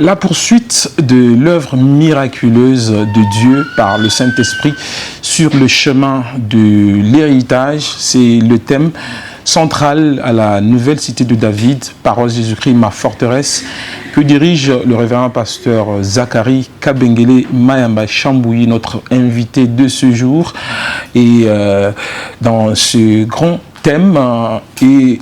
La poursuite de l'œuvre miraculeuse de Dieu par le Saint-Esprit sur le chemin de l'héritage, c'est le thème central à la nouvelle cité de David, Parole Jésus-Christ, ma forteresse, que dirige le révérend pasteur Zacharie Kabengele Mayamba Chambouyi, notre invité de ce jour. Et dans ce grand thème et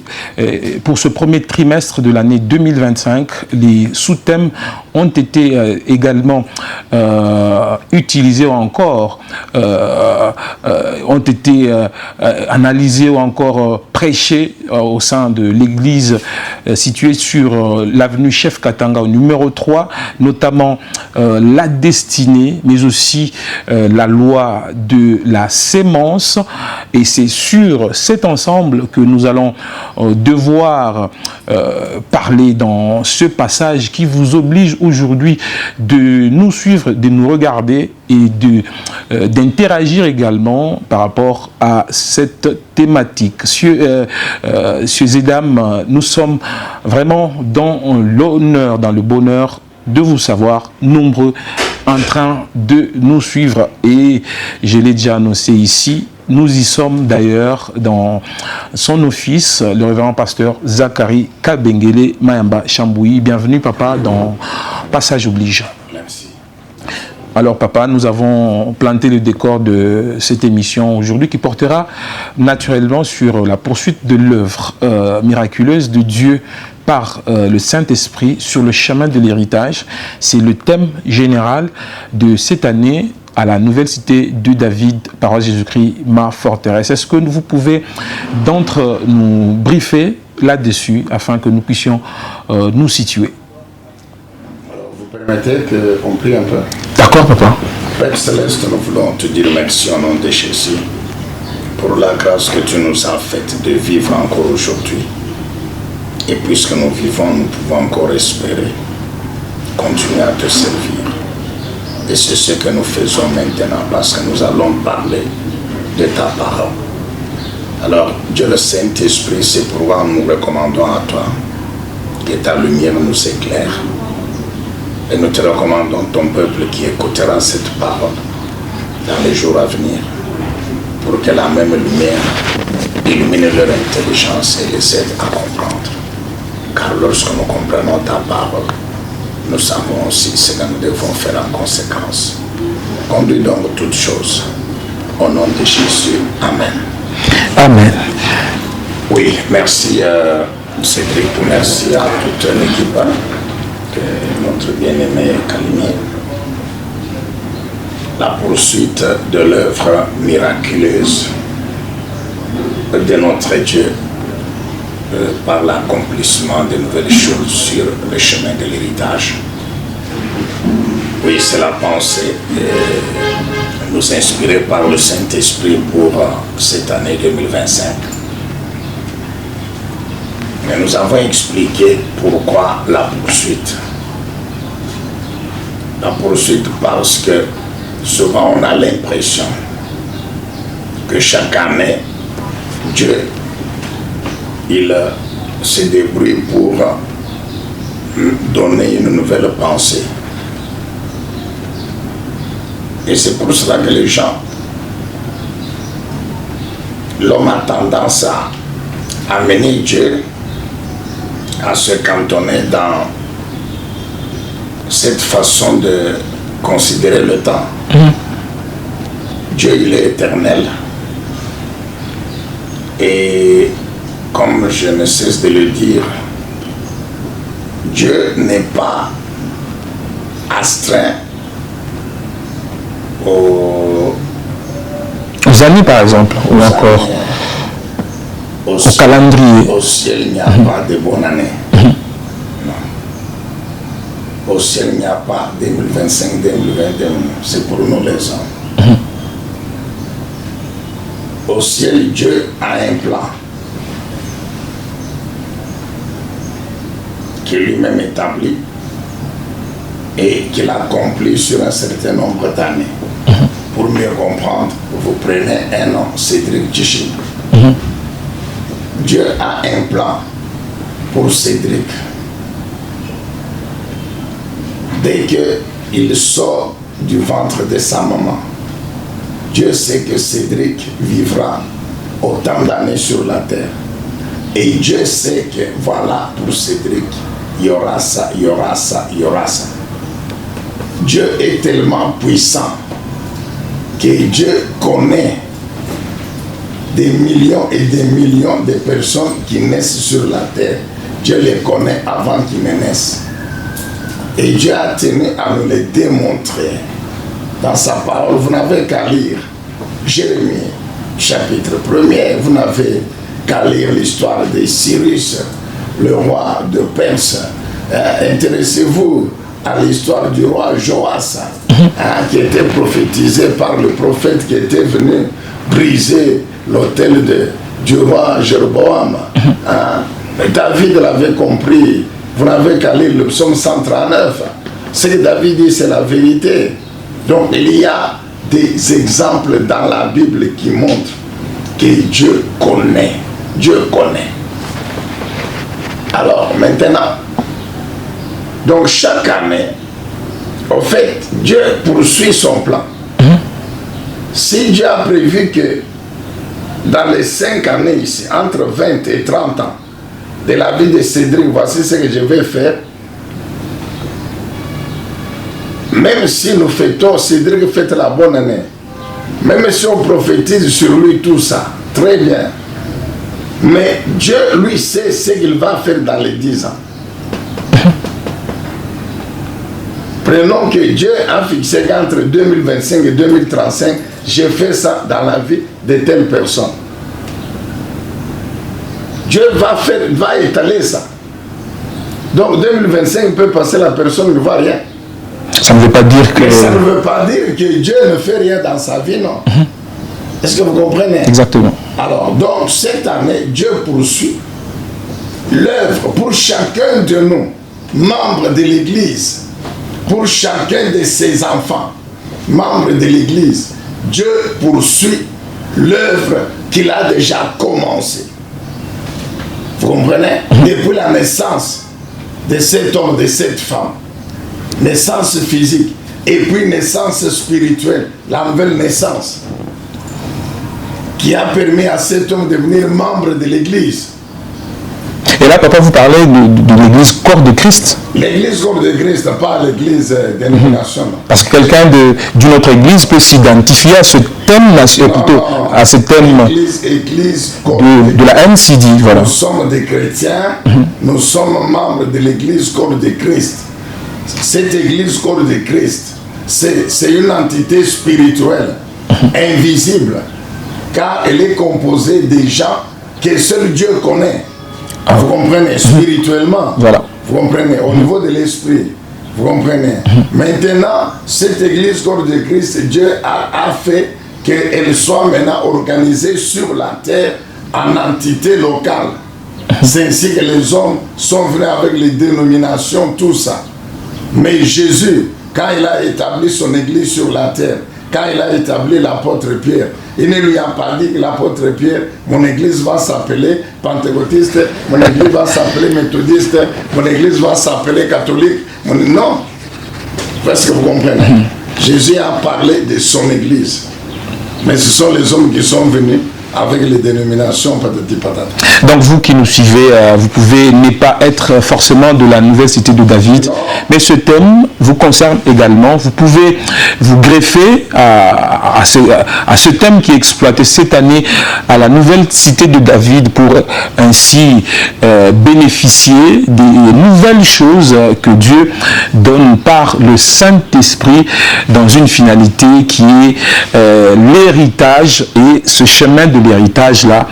pour ce premier trimestre de l'année 2025, les sous-thèmes ont été également utilisés ou encore ont été analysés ou encore prêchés au sein de l'église située sur l'avenue Chef Katanga au numéro 3, notamment la destinée, mais aussi la loi de la sémence. Et c'est sur cet ensemble que nous allons devoir parler dans ce passage qui vous oblige aujourd'hui de nous suivre, de nous regarder et d'interagir également par rapport à cette thématique. Messieurs et dames, nous sommes vraiment dans l'honneur, dans le bonheur de vous savoir nombreux en train de nous suivre. Et je l'ai déjà annoncé ici, nous y sommes d'ailleurs dans son office, le révérend pasteur Zacharie Kabengele Mayamba Chambouyi. Bienvenue papa dans Passage Oblige. Merci. Alors papa, nous avons planté le décor de cette émission aujourd'hui qui portera naturellement sur la poursuite de l'œuvre miraculeuse de Dieu par le Saint-Esprit sur le chemin de l'héritage. C'est le thème général de cette année à la nouvelle cité de David, Parole Jésus-Christ, ma forteresse. Est-ce que vous pouvez d'entre nous briefer là-dessus afin que nous puissions nous situer? Alors, vous permettez qu'on prie un peu? D'accord, papa. Père Céleste, nous voulons te dire merci au nom de Jésus pour la grâce que tu nous as faite de vivre encore aujourd'hui. Et puisque nous vivons, nous pouvons encore espérer continuer à te servir. Et c'est ce que nous faisons maintenant parce que nous allons parler de ta parole. Alors, Dieu le Saint-Esprit, c'est pourquoi nous recommandons à toi que ta lumière nous éclaire. Et nous te recommandons ton peuple qui écoutera cette parole dans les jours à venir pour que la même lumière illumine leur intelligence et les aide à comprendre. Car lorsque nous comprenons ta parole, nous savons aussi ce que nous devons faire en conséquence. Conduis donc toutes choses. Au nom de Jésus. Amen. Amen. Oui, merci Cédric, merci à toute l'équipe de notre bien-aimé Kalimi. La poursuite de l'œuvre miraculeuse de notre Dieu par l'accomplissement de nouvelles choses sur le chemin de l'héritage. Oui, c'est la pensée nous inspirée par le Saint-Esprit pour cette année 2025. Mais nous avons expliqué pourquoi la poursuite. La poursuite parce que souvent on a l'impression que chaque année, Dieu il se débrouille pour donner une nouvelle pensée. Et c'est pour cela que les gens, l'homme a tendance à amener Dieu à se cantonner dans cette façon de considérer le temps. Dieu, il est éternel. Et comme je ne cesse de le dire, Dieu n'est pas astreint aux années par exemple, ou encore au calendrier. Au ciel, il n'y a pas de bonne année. Non. Au ciel, il n'y a pas 2025, 2021. C'est pour nous les hommes. Au ciel, Dieu a un plan qui lui-même établit et qu'il accomplit sur un certain nombre d'années. Pour mieux comprendre, vous prenez un nom, Cédric Tchichi. Dieu a un plan pour Cédric. dès qu'il sort du ventre de sa maman, Dieu sait que Cédric vivra autant d'années sur la terre. Et Dieu sait que voilà, pour Cédric, il y aura ça, il y aura ça, il y aura ça. Dieu est tellement puissant que Dieu connaît des millions et des millions de personnes qui naissent sur la terre. Dieu les connaît avant qu'ils ne naissent. Et Dieu a tenu à nous les démontrer dans sa parole. Vous n'avez qu'à lire Jérémie, chapitre 1er. Vous n'avez qu'à lire l'histoire de Cyrus, le roi de Perse. Intéressez-vous à l'histoire du roi Joas, qui était prophétisé par le prophète qui était venu briser l'autel du roi Jéroboam. David l'avait compris. Vous n'avez qu'à lire le psaume 139. Ce que David dit, c'est la vérité. Donc il y a des exemples dans la Bible qui montrent que Dieu connaît. Dieu connaît. Alors maintenant, donc chaque année, en fait, Dieu poursuit son plan. Si Dieu a prévu que dans les 5 années ici, entre 20 et 30 ans, de la vie de Cédric, voici ce que je vais faire. Même si nous fêtons, Cédric fête la bonne année. Même si on prophétise sur lui tout ça, très bien. Mais Dieu, lui, sait ce qu'il va faire dans les 10 ans. Prenons que Dieu a fixé qu'entre 2025 et 2035, j'ai fait ça dans la vie de telle personne. Dieu va étaler ça. Donc 2025 peut passer, la personne ne voit rien. Ça ne veut pas dire que... Mais ça ne veut pas dire que Dieu ne fait rien dans sa vie, non. Est-ce que vous comprenez? Exactement. Alors, donc cette année, Dieu poursuit l'œuvre pour chacun de nous, membres de l'Église, pour chacun de ses enfants, membres de l'Église. Dieu poursuit l'œuvre qu'il a déjà commencée. Vous comprenez? Depuis la naissance de cet homme, de cette femme, naissance physique, et puis naissance spirituelle, la nouvelle naissance, qui a permis à cet homme de devenir membre de l'Église. Et là, papa, vous parlez de l'Église corps de Christ. L'église corps de Christ, pas l'église dénomination. Parce que quelqu'un d'une autre église peut s'identifier à ce thème-là, plutôt à ce thème de la MCD. Voilà. Nous sommes des chrétiens, nous sommes membres de l'église corps de Christ. Cette église corps de Christ, c'est une entité spirituelle, invisible, car elle est composée des gens que seul Dieu connaît. Vous comprenez, spirituellement. Voilà. Vous comprenez, au niveau de l'esprit. Vous comprenez. Maintenant, cette église corps de Christ, Dieu a fait qu'elle soit maintenant organisée sur la terre en entité locale. C'est ainsi que les hommes sont venus avec les dénominations, tout ça. Mais Jésus, quand il a établi son église sur la terre, quand il a établi l'apôtre Pierre, il ne lui a pas dit que l'apôtre Pierre, mon église va s'appeler pentecôtiste, mon église va s'appeler méthodiste, mon église va s'appeler catholique. Non. Est-ce que vous comprenez? Jésus a parlé de son église. Mais ce sont les hommes qui sont venus avec les dénominations patati patata. Donc vous qui nous suivez, vous pouvez ne pas être forcément de la nouvelle cité de David, mais ce thème vous concerne également. Vous pouvez vous greffer à ce thème qui est exploité cette année à la nouvelle cité de David pour ainsi bénéficier des nouvelles choses que Dieu donne par le Saint-Esprit dans une finalité qui est l'héritage, et ce chemin de l'héritage là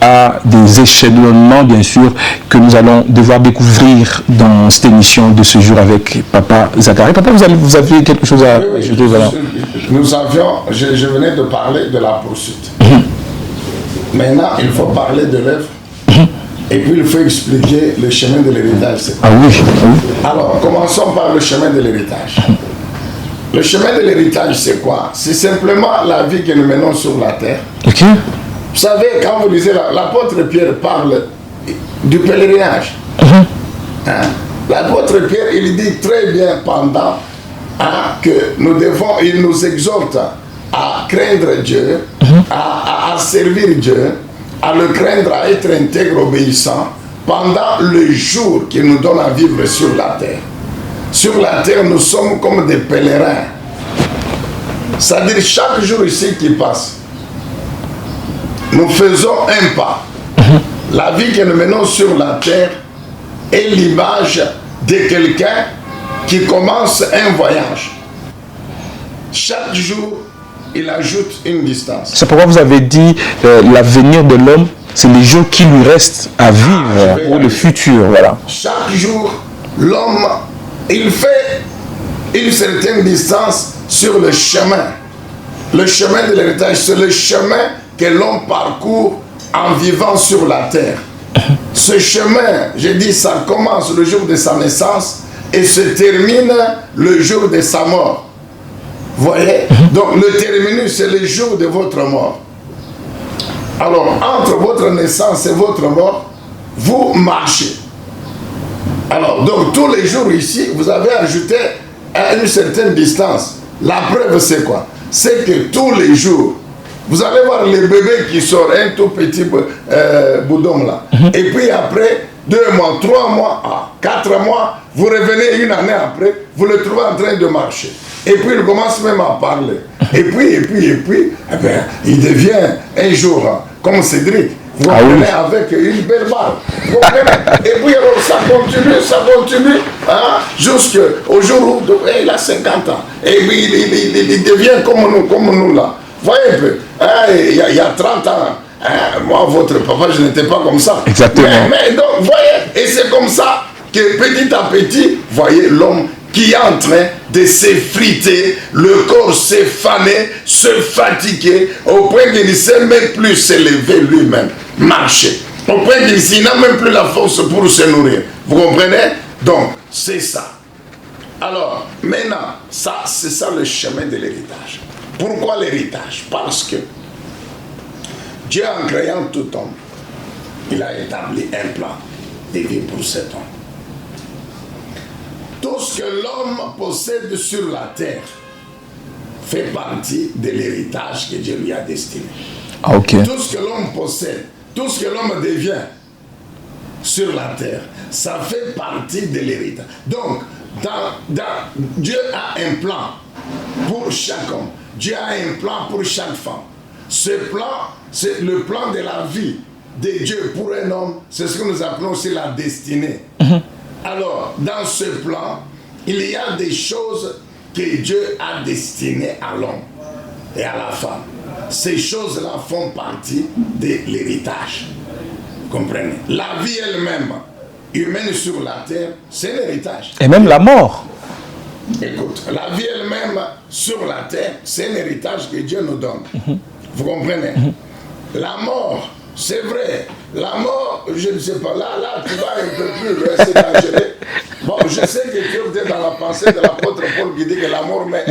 a des échelonnements bien sûr que nous allons devoir découvrir dans cette émission de ce jour avec Papa Zacharie. Papa, vous avez quelque chose à ajouter? Voilà. Nous avions, je venais de parler de la poursuite. Maintenant, il faut parler de l'œuvre. Et puis il faut expliquer le chemin de l'héritage. Ah oui, oui. Alors, commençons par le chemin de l'héritage. Le chemin de l'héritage, c'est quoi? C'est simplement la vie que nous menons sur la terre. Ok. Vous savez, quand vous lisez, l'apôtre Pierre parle du pèlerinage. L'apôtre Pierre, il dit très bien pendant que nous devons, il nous exhorte à craindre Dieu, à servir Dieu, à le craindre, à être intègre, obéissant, pendant le jour qu'il nous donne à vivre sur la terre. Sur la terre, nous sommes comme des pèlerins. C'est-à-dire, chaque jour ici qui passe, nous faisons un pas. La vie que nous menons sur la terre est l'image de quelqu'un qui commence un voyage. Chaque jour, il ajoute une distance. C'est pourquoi vous avez dit l'avenir de l'homme, c'est les jours qui lui restent à vivre, ou le futur, voilà. Chaque jour, l'homme, il fait une certaine distance sur le chemin. Le chemin de l'héritage, c'est le chemin que l'homme parcourt en vivant sur la terre. Ce chemin, j'ai dit, ça commence le jour de sa naissance et se termine le jour de sa mort. Vous voyez? Donc le terminus, c'est le jour de votre mort. Alors, entre votre naissance et votre mort, vous marchez. Alors, donc tous les jours ici, vous avez ajouté à une certaine distance. La preuve, c'est quoi? C'est que tous les jours, vous allez voir les bébés qui sortent, un tout petit boudon là. Et puis après, 2 mois, 3 mois, 4 mois, vous revenez une année après, vous le trouvez en train de marcher. Et puis il commence même à parler. Et puis, eh bien, il devient un jour, comme Cédric, vous comprenez, avec une belle barbe. Vous comprenez? Et puis alors ça continue, hein, jusqu'au jour où il a 50 ans. Et puis il devient comme nous là. Voyez un peu, hein, il y a 30 ans, hein, moi, votre papa, je n'étais pas comme ça. Exactement. Mais donc, voyez, et c'est comme ça que petit à petit, voyez l'homme qui est en train de s'effriter, le corps s'effaner, se fatiguer, au point qu'il ne sait même plus s'élever lui-même, marcher. Au point qu'il n'a même plus la force pour se nourrir. Vous comprenez? Donc, c'est ça. Alors, maintenant, ça, c'est ça le chemin de l'héritage. Pourquoi l'héritage? Parce que Dieu, en créant tout homme, il a établi un plan de vie pour cet homme. Tout ce que l'homme possède sur la terre fait partie de l'héritage que Dieu lui a destiné. Tout ce que l'homme possède, tout ce que l'homme devient sur la terre, ça fait partie de l'héritage. Donc, Dieu a un plan pour chaque homme. Dieu a un plan pour chaque femme. Ce plan, c'est le plan de la vie de Dieu pour un homme. C'est ce que nous appelons aussi la destinée. Alors, dans ce plan, il y a des choses que Dieu a destinées à l'homme et à la femme. Ces choses-là font partie de l'héritage. Vous comprenez? La vie elle-même, humaine sur la terre, c'est l'héritage. Et même la mort. Écoute, la vie elle-même sur la terre, c'est un héritage que Dieu nous donne. Vous comprenez? La mort, c'est vrai. La mort, je ne sais pas, là, tu vas un peu plus loin, c'est dangereux. Bon, je sais que tu es dans la pensée de l'apôtre Paul qui dit que la mort met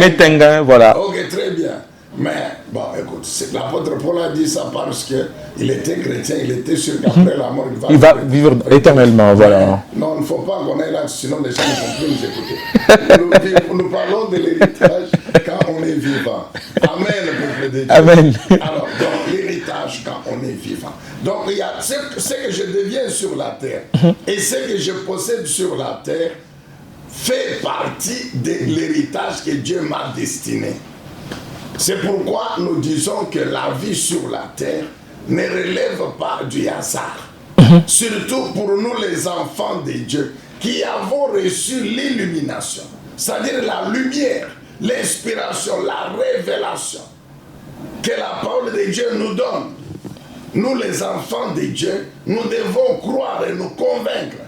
voilà. Ok, très bien. Mais, bon, écoute, l'apôtre Paul a dit ça parce qu'il était chrétien, il était sûr qu'après la mort, il va vivre éternellement, voilà. Non, il ne faut pas qu'on aille là, sinon les gens ne vont plus nous écouter. Nous parlons de l'héritage quand on est vivant. Amen, peuple de Dieu. Amen. Alors, donc, l'héritage quand on est vivant. Donc, il y a ce que je deviens sur la terre et ce que je possède sur la terre fait partie de l'héritage que Dieu m'a destiné. C'est pourquoi nous disons que la vie sur la terre ne relève pas du hasard. Surtout pour nous les enfants de Dieu qui avons reçu l'illumination, c'est-à-dire la lumière, l'inspiration, la révélation que la parole de Dieu nous donne. Nous les enfants de Dieu, nous devons croire et nous convaincre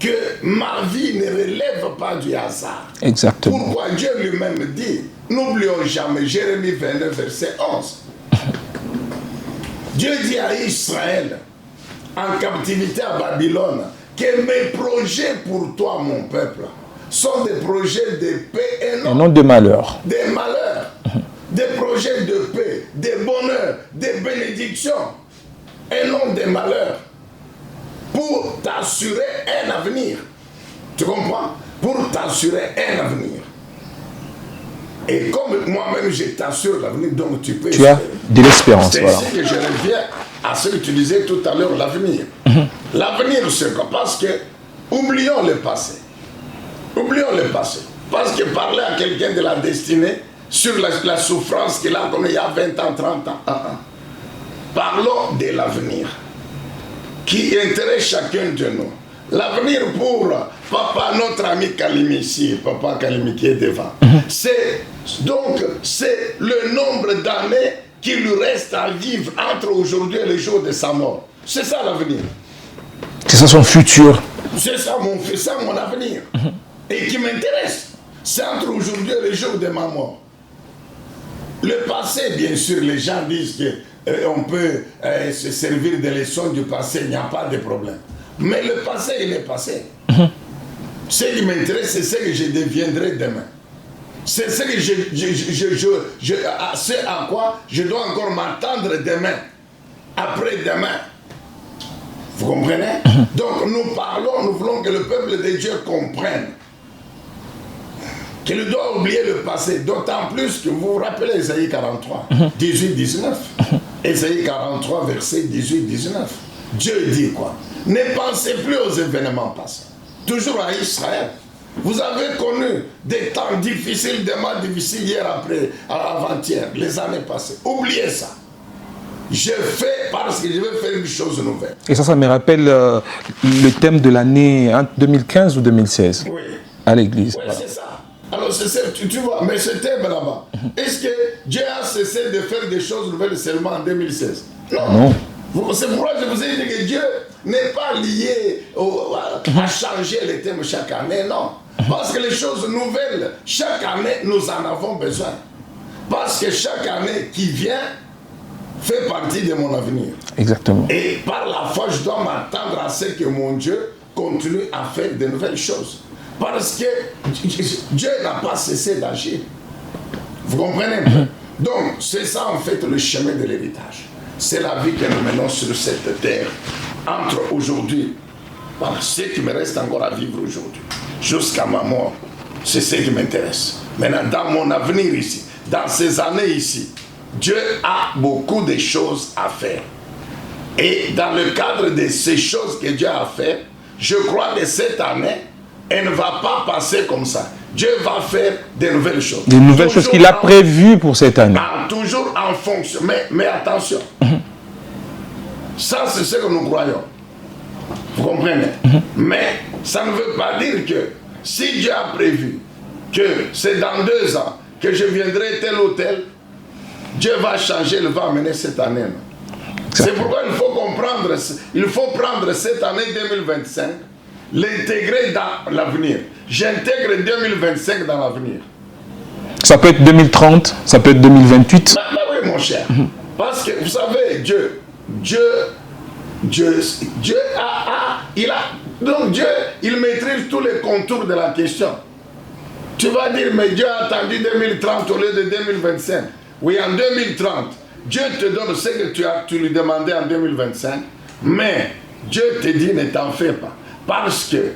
que ma vie ne relève pas du hasard. Exactement. Pourquoi Dieu lui-même dit, n'oublions jamais, Jérémie 29, verset 11. Dieu dit à Israël, en captivité à Babylone, que mes projets pour toi, mon peuple, sont des projets de paix et non de malheur. Des malheurs, des projets de paix, des bonheurs, des bénédictions, et non des malheurs, pour t'assurer un avenir. Tu comprends? Pour t'assurer un avenir. Et comme moi-même, je t'assure l'avenir, donc tu peux... Tu as de l'espérance, c'est voilà. ainsi que je reviens à ce que tu disais tout à l'heure, l'avenir. L'avenir, c'est quoi? Parce que, oublions le passé. Oublions le passé. Parce que parler à quelqu'un de la destinée, sur la souffrance qu'il a connue il y a 20 ans, 30 ans. Parlons de l'avenir, qui intéresse chacun de nous. L'avenir pour papa, notre ami Kalimi ici, papa Kalimi qui est devant. C'est le nombre d'années qui lui reste à vivre entre aujourd'hui et le jour de sa mort. C'est ça l'avenir. C'est ça son futur. C'est ça mon avenir. Et qui m'intéresse. C'est entre aujourd'hui et le jour de ma mort. Le passé, bien sûr, les gens disent qu'on peut se servir des leçons du passé, il n'y a pas de problème. Mais le passé, il est passé. Ce qui m'intéresse, c'est ce que je deviendrai demain. C'est ce que ce à quoi je dois encore m'attendre demain, après-demain. Vous comprenez? Donc nous parlons, nous voulons que le peuple de Dieu comprenne qu'il doit oublier le passé, d'autant plus que vous vous rappelez Ésaïe 43, 18-19. Ésaïe 43, verset 18-19. Dieu dit quoi? Ne pensez plus aux événements passés. Toujours à Israël. Vous avez connu des temps difficiles, des mois difficiles hier après, avant-hier, les années passées. Oubliez ça. Je fais parce que je veux faire une chose nouvelle. Et ça me rappelle le thème de l'année 2015 ou 2016 oui. À l'église. Oui, voilà. C'est ça. Alors, tu vois, mais ce thème là-bas, est-ce que Dieu a cessé de faire des choses nouvelles seulement en 2016? Non. C'est pourquoi je vous ai dit que Dieu n'est pas lié à changer les thèmes chaque année, non. Parce que les choses nouvelles, chaque année, nous en avons besoin. Parce que chaque année qui vient fait partie de mon avenir. Exactement. Et par la foi, je dois m'attendre à ce que mon Dieu continue à faire de nouvelles choses. Parce que Dieu n'a pas cessé d'agir. Vous comprenez? Donc, c'est ça en fait le chemin de l'héritage. C'est la vie que nous menons sur cette terre. Entre aujourd'hui, voilà, ce qui me reste encore à vivre aujourd'hui, jusqu'à ma mort, c'est ce qui m'intéresse. Maintenant, dans mon avenir ici, dans ces années ici, Dieu a beaucoup de choses à faire. Et dans le cadre de ces choses que Dieu a fait, je crois que cette année, elle ne va pas passer comme ça. Dieu va faire de nouvelles choses. Des nouvelles choses qu'il a prévues pour cette année. Toujours en fonction. Mais attention. Ça, c'est ce que nous croyons. Vous comprenez? Mais ça ne veut pas dire que si Dieu a prévu que c'est dans 2 ans que je viendrai tel ou tel, Dieu va changer, il va amener cette année. C'est pourquoi il faut comprendre, il faut prendre cette année 2025, l'intégrer dans l'avenir. J'intègre 2025 dans l'avenir. Ça peut être 2030, ça peut être 2028. Oui, mon cher. Parce que, vous savez, donc Dieu, il maîtrise tous les contours de la question. Tu vas dire, mais Dieu a attendu 2030 au lieu de 2025. Oui, en 2030, Dieu te donne ce que tu lui demandais en 2025, mais Dieu te dit, ne t'en fais pas. Parce que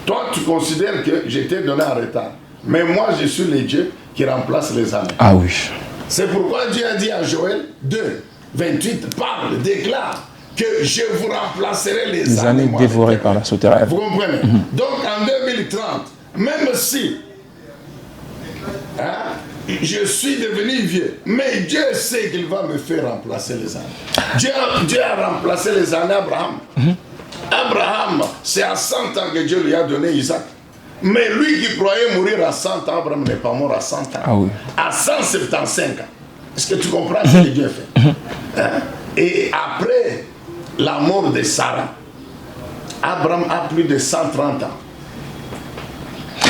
toi, tu considères que je t'ai donné en retard. Mais moi, je suis le Dieu qui remplace les années. Ah oui. C'est pourquoi Dieu a dit à Joël 2, 28, parle, déclare que je vous remplacerai les années dévorées par la sauterelle. Vous comprenez? Donc en 2030, même si je suis devenu vieux, mais Dieu sait qu'il va me faire remplacer les années. Dieu a remplacé les années Abraham. Abraham, c'est à 100 ans que Dieu lui a donné Isaac. Mais lui qui croyait mourir à 100 ans, Abraham n'est pas mort à 100 ans. Ah oui. À 175 ans. Est-ce que tu comprends ce que Dieu fait? Et après la mort de Sarah, Abraham a plus de 130 ans.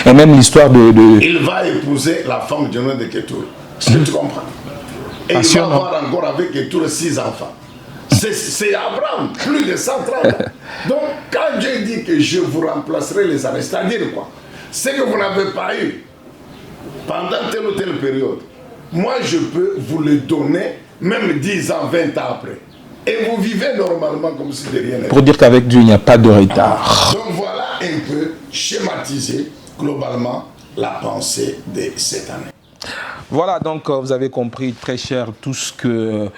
Et même l'histoire de... Il va épouser la femme du nom de Ketur. Est-ce que tu comprends? Et il va avoir encore avec Ketur 6 enfants. C'est Abraham, plus de 130 ans. Donc, quand Dieu dit que je vous remplacerai les années, c'est-à-dire quoi? Ce que vous n'avez pas eu pendant telle ou telle période, moi je peux vous le donner même 10 ans, 20 ans après. Et vous vivez normalement comme si de rien n'était. Pour dire qu'avec Dieu, il n'y a pas de retard. Donc voilà un peu schématiser globalement la pensée de cette année. Voilà, donc vous avez compris, très cher, tout ce que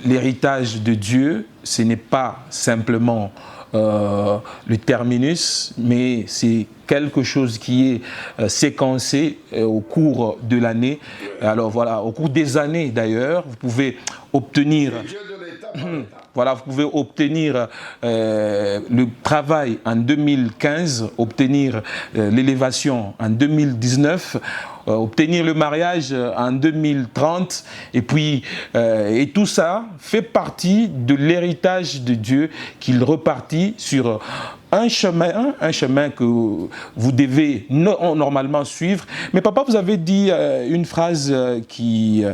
l'héritage de Dieu, ce n'est pas simplement le terminus, mais c'est quelque chose qui est séquencé au cours de l'année. Alors voilà, au cours des années d'ailleurs, vous pouvez obtenir... Voilà, vous pouvez obtenir le travail en 2015, obtenir l'élévation en 2019, obtenir le mariage en 2030, et puis et tout ça fait partie de l'héritage de Dieu qu'il repartit sur un chemin que vous devez normalement suivre. Mais papa, vous avez dit une phrase qui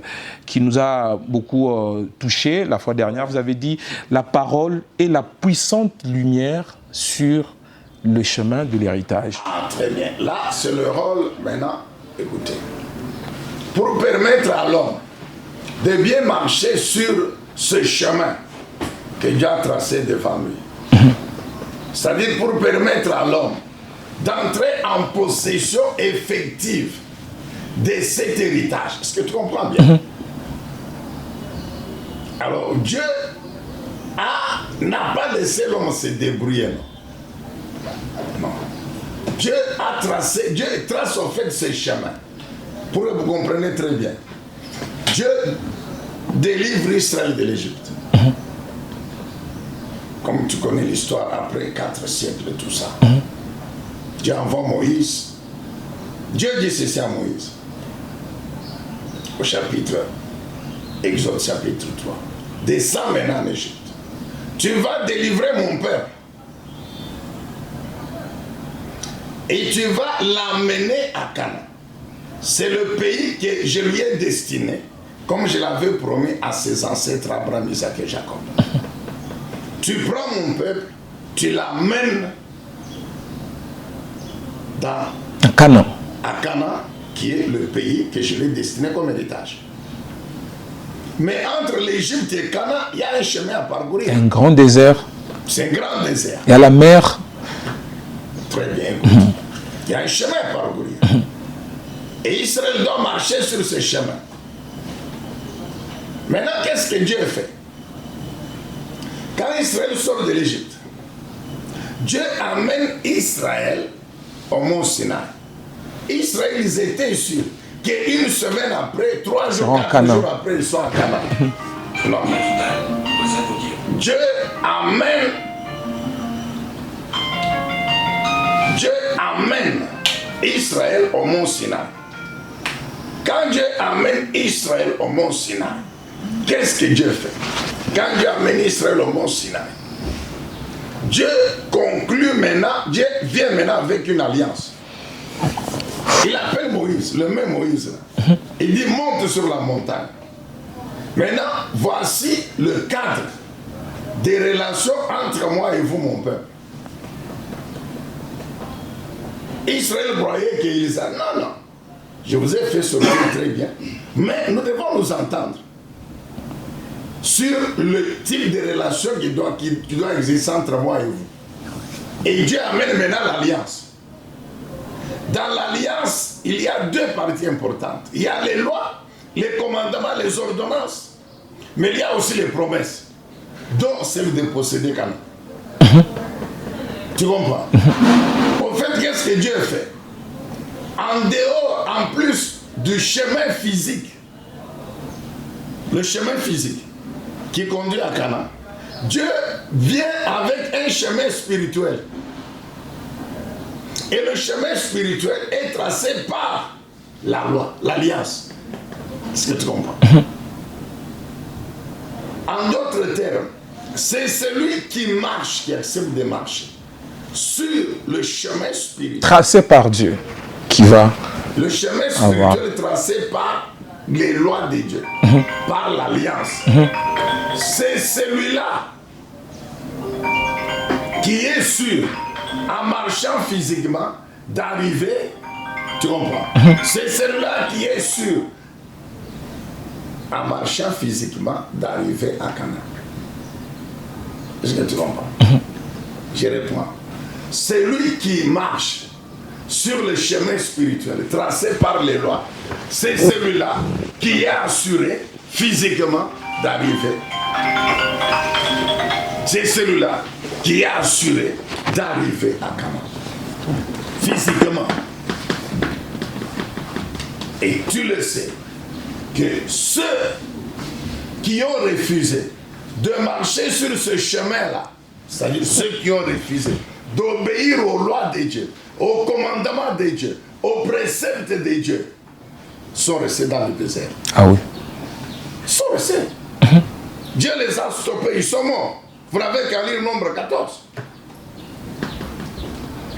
nous a beaucoup touché la fois dernière. Vous avez dit « La parole est la puissante lumière sur le chemin de l'héritage ». Ah, très bien. Là, c'est le rôle, maintenant, écoutez, pour permettre à l'homme de bien marcher sur ce chemin que Dieu a tracé devant lui. C'est-à-dire pour permettre à l'homme d'entrer en possession effective de cet héritage. Est-ce que tu comprends bien? Alors Dieu n'a pas laissé l'homme se débrouiller. Non. Dieu a tracé, Dieu trace en fait ce chemin. Pour que vous compreniez très bien. Dieu délivre Israël de l'Égypte. Comme tu connais l'histoire, après 4 siècles, tout ça. Dieu envoie Moïse. Dieu dit ceci à Moïse. Au chapitre, Exode chapitre 3. Descends maintenant en Égypte. Tu vas délivrer mon peuple. Et tu vas l'amener à Canaan. C'est le pays que je lui ai destiné, comme je l'avais promis à ses ancêtres Abraham, Isaac et Jacob. Tu prends mon peuple, tu l'amènes à Canaan, qui est le pays que je lui ai destiné comme héritage. Mais entre l'Égypte et Canaan, il y a un chemin à parcourir. un grand désert. C'est un grand désert. Il y a la mer. Très bien, écoute. Il y a un chemin à parcourir. Et Israël doit marcher sur ce chemin. Maintenant, qu'est-ce que Dieu fait? Quand Israël sort de l'Égypte, Dieu amène Israël au mont Sinaï. Israël, ils étaient sûrs qu'une semaine après, 3 jours, 4 jours après, ils sont à Canaan. Non. Dieu amène Israël au mont Sinaï. Quand Dieu amène Israël au mont Sinaï, qu'est-ce que Dieu fait? Quand Dieu amène Israël au mont Sinaï, Dieu conclut maintenant, Dieu vient maintenant avec une alliance. Il appelle Moïse, le même Moïse là. Il dit monte sur la montagne. Maintenant, voici le cadre des relations entre moi et vous, mon peuple. Israël croyait qu'il disait non, je vous ai fait sortir très bien, mais nous devons nous entendre sur le type de relation qui doit exister entre moi et vous. Et Dieu amène maintenant l'alliance. Dans l'alliance, il y a 2 parties importantes. Il y a les lois, les commandements, les ordonnances, mais il y a aussi les promesses, dont celle de posséder Canaan. Tu comprends? Au fait, qu'est-ce que Dieu fait? En dehors, en plus du chemin physique, le chemin physique qui conduit à Canaan, Dieu vient avec un chemin spirituel. Et le chemin spirituel est tracé par la loi, l'alliance. Est-ce que tu comprends? En d'autres termes, c'est celui qui marche, qui accepte de marcher sur le chemin spirituel. Tracé par Dieu, qui va le chemin spirituel tracé par les lois de Dieu, par l'alliance. C'est celui-là qui est sûr, en marchant physiquement, d'arriver, tu comprends? C'est celui-là qui est sûr, en marchant physiquement, d'arriver à Canaan. Est-ce que tu comprends? Je réponds. celui qui marche sur le chemin spirituel tracé par les lois, c'est celui-là qui est assuré physiquement d'arriver. C'est celui-là qui est assuré d'arriver à Canaan. Physiquement. Et tu le sais, que ceux qui ont refusé de marcher sur ce chemin-là, c'est-à-dire ceux qui ont refusé d'obéir aux lois de Dieu, aux commandements de Dieu, aux préceptes de Dieu, sont restés dans le désert. Ah oui. Ils sont restés. Dieu les a stoppés, ils sont morts. Vous n'avez qu'à lire Nombre 14.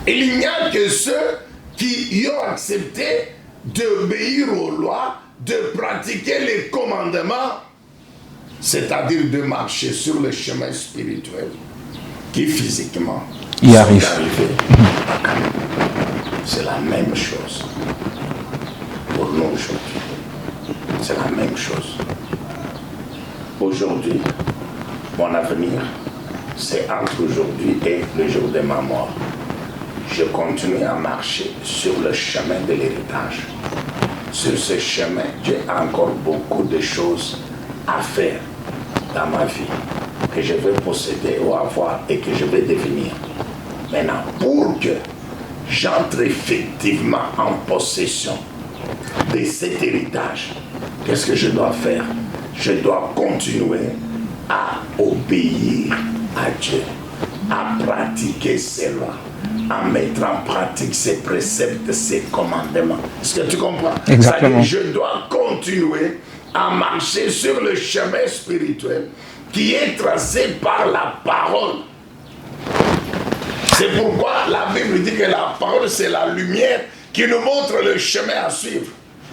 Il n'y a que ceux qui ont accepté d'obéir aux lois, de pratiquer les commandements, c'est-à-dire de marcher sur le chemin spirituel, qui physiquement y arrive. C'est la même chose pour nous aujourd'hui. C'est la même chose. Aujourd'hui, mon avenir, c'est entre aujourd'hui et le jour de ma mort. Je continue à marcher sur le chemin de l'héritage. Sur ce chemin, j'ai encore beaucoup de choses à faire dans ma vie, que je vais posséder ou avoir et que je vais devenir. Maintenant, pour que j'entre effectivement en possession de cet héritage, qu'est-ce que je dois faire? Je dois continuer à obéir à Dieu, à pratiquer ses lois, à mettre en pratique ses préceptes, ses commandements. Est-ce que tu comprends? Exactement. C'est-à-dire, je dois continuer à marcher sur le chemin spirituel qui est tracé par la parole. C'est pourquoi la Bible dit que la parole, c'est la lumière qui nous montre le chemin à suivre.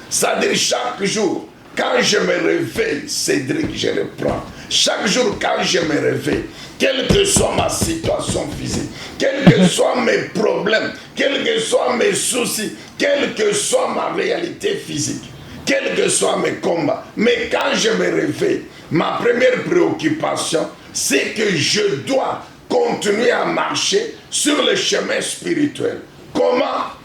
C'est-à-dire, chaque jour, quand je me réveille, Cédric, je reprends. Chaque jour, quand je me réveille, quelle que soit ma situation physique, quels que soient mes problèmes, quels que soient mes soucis, quelle que soit ma réalité physique, quels que soient mes combats, mais quand je me réveille, ma première préoccupation, c'est que je dois continuer à marcher sur le chemin spirituel. Comment?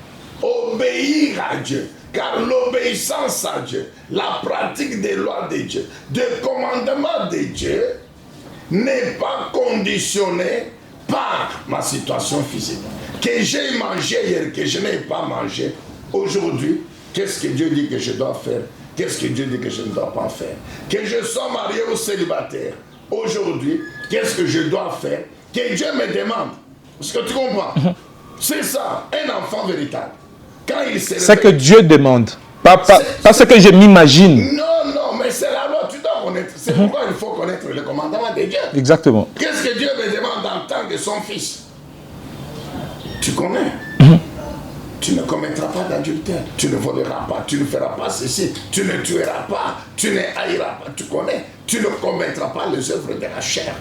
Obéir à Dieu. Car l'obéissance à Dieu, la pratique des lois de Dieu, des commandements de Dieu, n'est pas conditionnée par ma situation physique. Que j'ai mangé hier, que je n'ai pas mangé, aujourd'hui, qu'est-ce que Dieu dit que je dois faire? Qu'est-ce que Dieu dit que je ne dois pas faire? Que je sois marié ou célibataire, aujourd'hui, qu'est-ce que je dois faire? Que Dieu me demande. Est-ce que tu comprends? C'est ça, un enfant véritable. C'est que Dieu demande, pas ce que je m'imagine. Non, mais c'est la loi, tu dois connaître. C'est pourquoi il faut connaître le commandement de Dieu. Exactement. Qu'est-ce que Dieu me demande en tant que son fils? Tu connais. Tu ne commettras pas d'adultère, tu ne voleras pas, tu ne feras pas ceci, tu ne tueras pas, tu ne haïras pas, tu connais. Tu ne commettras pas les œuvres de la chair.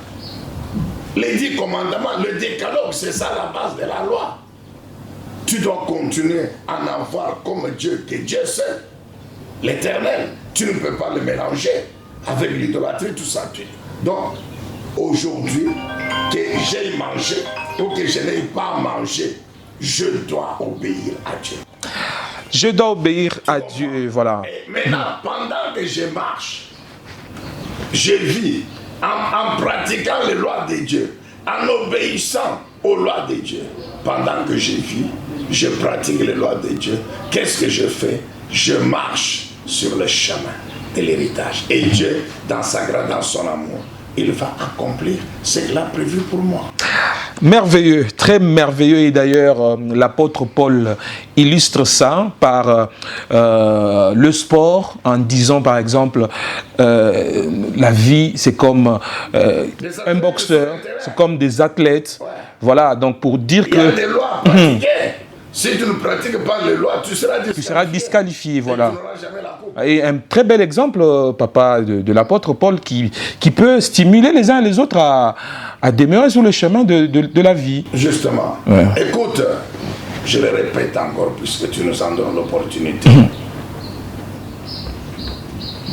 Les 10 commandements, le décalogue, c'est ça la base de la loi. Tu dois continuer à en avoir comme Dieu, que Dieu sait, l'éternel. Tu ne peux pas le mélanger avec l'idolâtrie, tout ça. Donc, aujourd'hui, que j'ai mangé ou que je n'ai pas mangé, je dois obéir à Dieu. Je dois obéir à Dieu, voilà. Et maintenant, pendant que je marche, je vis en pratiquant les lois de Dieu, en obéissant aux lois de Dieu. Pendant que je vis, je pratique les lois de Dieu. Qu'est-ce que je fais? Je marche sur le chemin de l'héritage. Et Dieu, dans sa grâce, dans son amour, il va accomplir ce qu'il a prévu pour moi. Merveilleux, très merveilleux. Et d'ailleurs, l'apôtre Paul illustre ça par le sport, en disant par exemple, la vie c'est comme un boxeur, c'est comme des athlètes. Ouais. Voilà, donc pour dire que... Il y a des lois à pratiquer. Si tu ne pratiques pas les lois, tu seras disqualifié. Voilà. Tu n'auras jamais la coupe. Et un très bel exemple, papa, de l'apôtre Paul qui peut stimuler les uns et les autres à demeurer sur le chemin de la vie. Justement. Ouais. Écoute, je le répète encore puisque tu nous en donnes l'opportunité.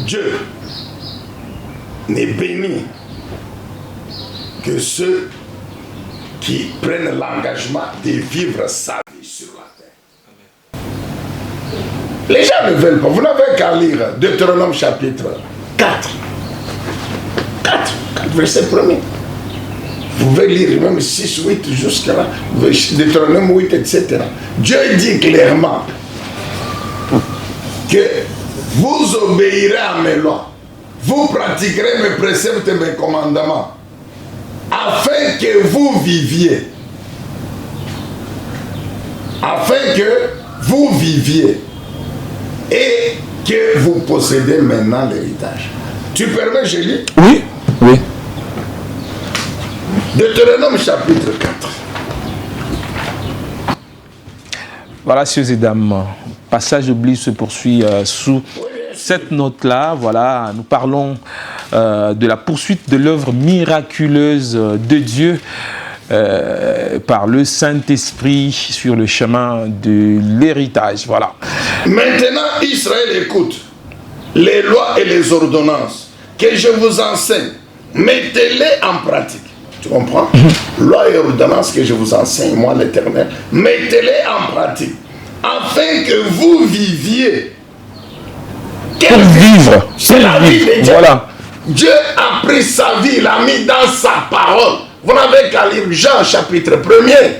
Dieu n'est béni que ceux qui prenne l'engagement de vivre sa vie sur la terre. Les gens ne veulent pas. Vous n'avez qu'à lire Deutéronome chapitre 4. 4 verset 1er. Vous pouvez lire même 6, 8 jusqu'à là. Deutéronome 8, etc. Dieu dit clairement que vous obéirez à mes lois. Vous pratiquerez mes préceptes et mes commandements afin que vous viviez. Afin que vous viviez et que vous possédez maintenant l'héritage. Tu permets, je lis? Oui, oui. Deutéronome chapitre 4. Voilà, messieurs et dames, passage de Bliss se poursuit sous cette note-là. Voilà, nous parlons de la poursuite de l'œuvre miraculeuse de Dieu par le Saint-Esprit sur le chemin de l'héritage. Voilà. Maintenant, Israël, écoute les lois et les ordonnances que je vous enseigne. Mettez-les en pratique. Tu comprends? Lois et ordonnances que je vous enseigne, moi l'Éternel. Mettez-les en pratique afin que vous viviez. Pour vivre. C'est la vie de Dieu. Voilà. Dieu a pris sa vie, il l'a mis dans sa parole. Vous n'avez qu'à lire Jean chapitre 1er.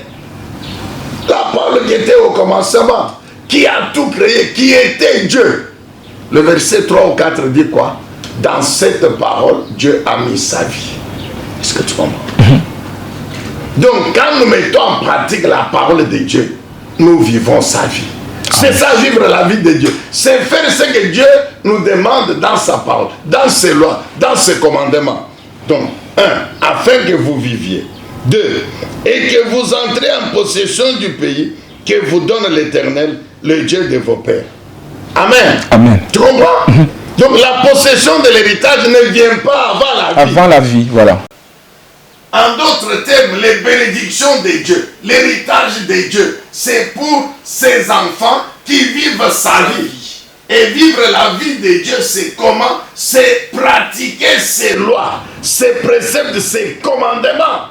La parole qui était au commencement, qui a tout créé, qui était Dieu. Le verset 3 ou 4 dit quoi? Dans cette parole, Dieu a mis sa vie. Est-ce que tu comprends? Donc, quand nous mettons en pratique la parole de Dieu, nous vivons sa vie. C'est ça, vivre la vie de Dieu. C'est faire ce que Dieu nous demande dans sa parole, dans ses lois, dans ses commandements. Donc, 1, afin que vous viviez. 2, et que vous entrez en possession du pays que vous donne l'Éternel, le Dieu de vos pères. Amen. Amen. Tu comprends? Donc, la possession de l'héritage ne vient pas avant la vie. Avant la vie, voilà. En d'autres termes, les bénédictions de Dieu, l'héritage de Dieu, c'est pour ses enfants qui vivent sa vie. Et vivre la vie de Dieu, c'est comment? C'est pratiquer ses lois, ses préceptes, ses commandements.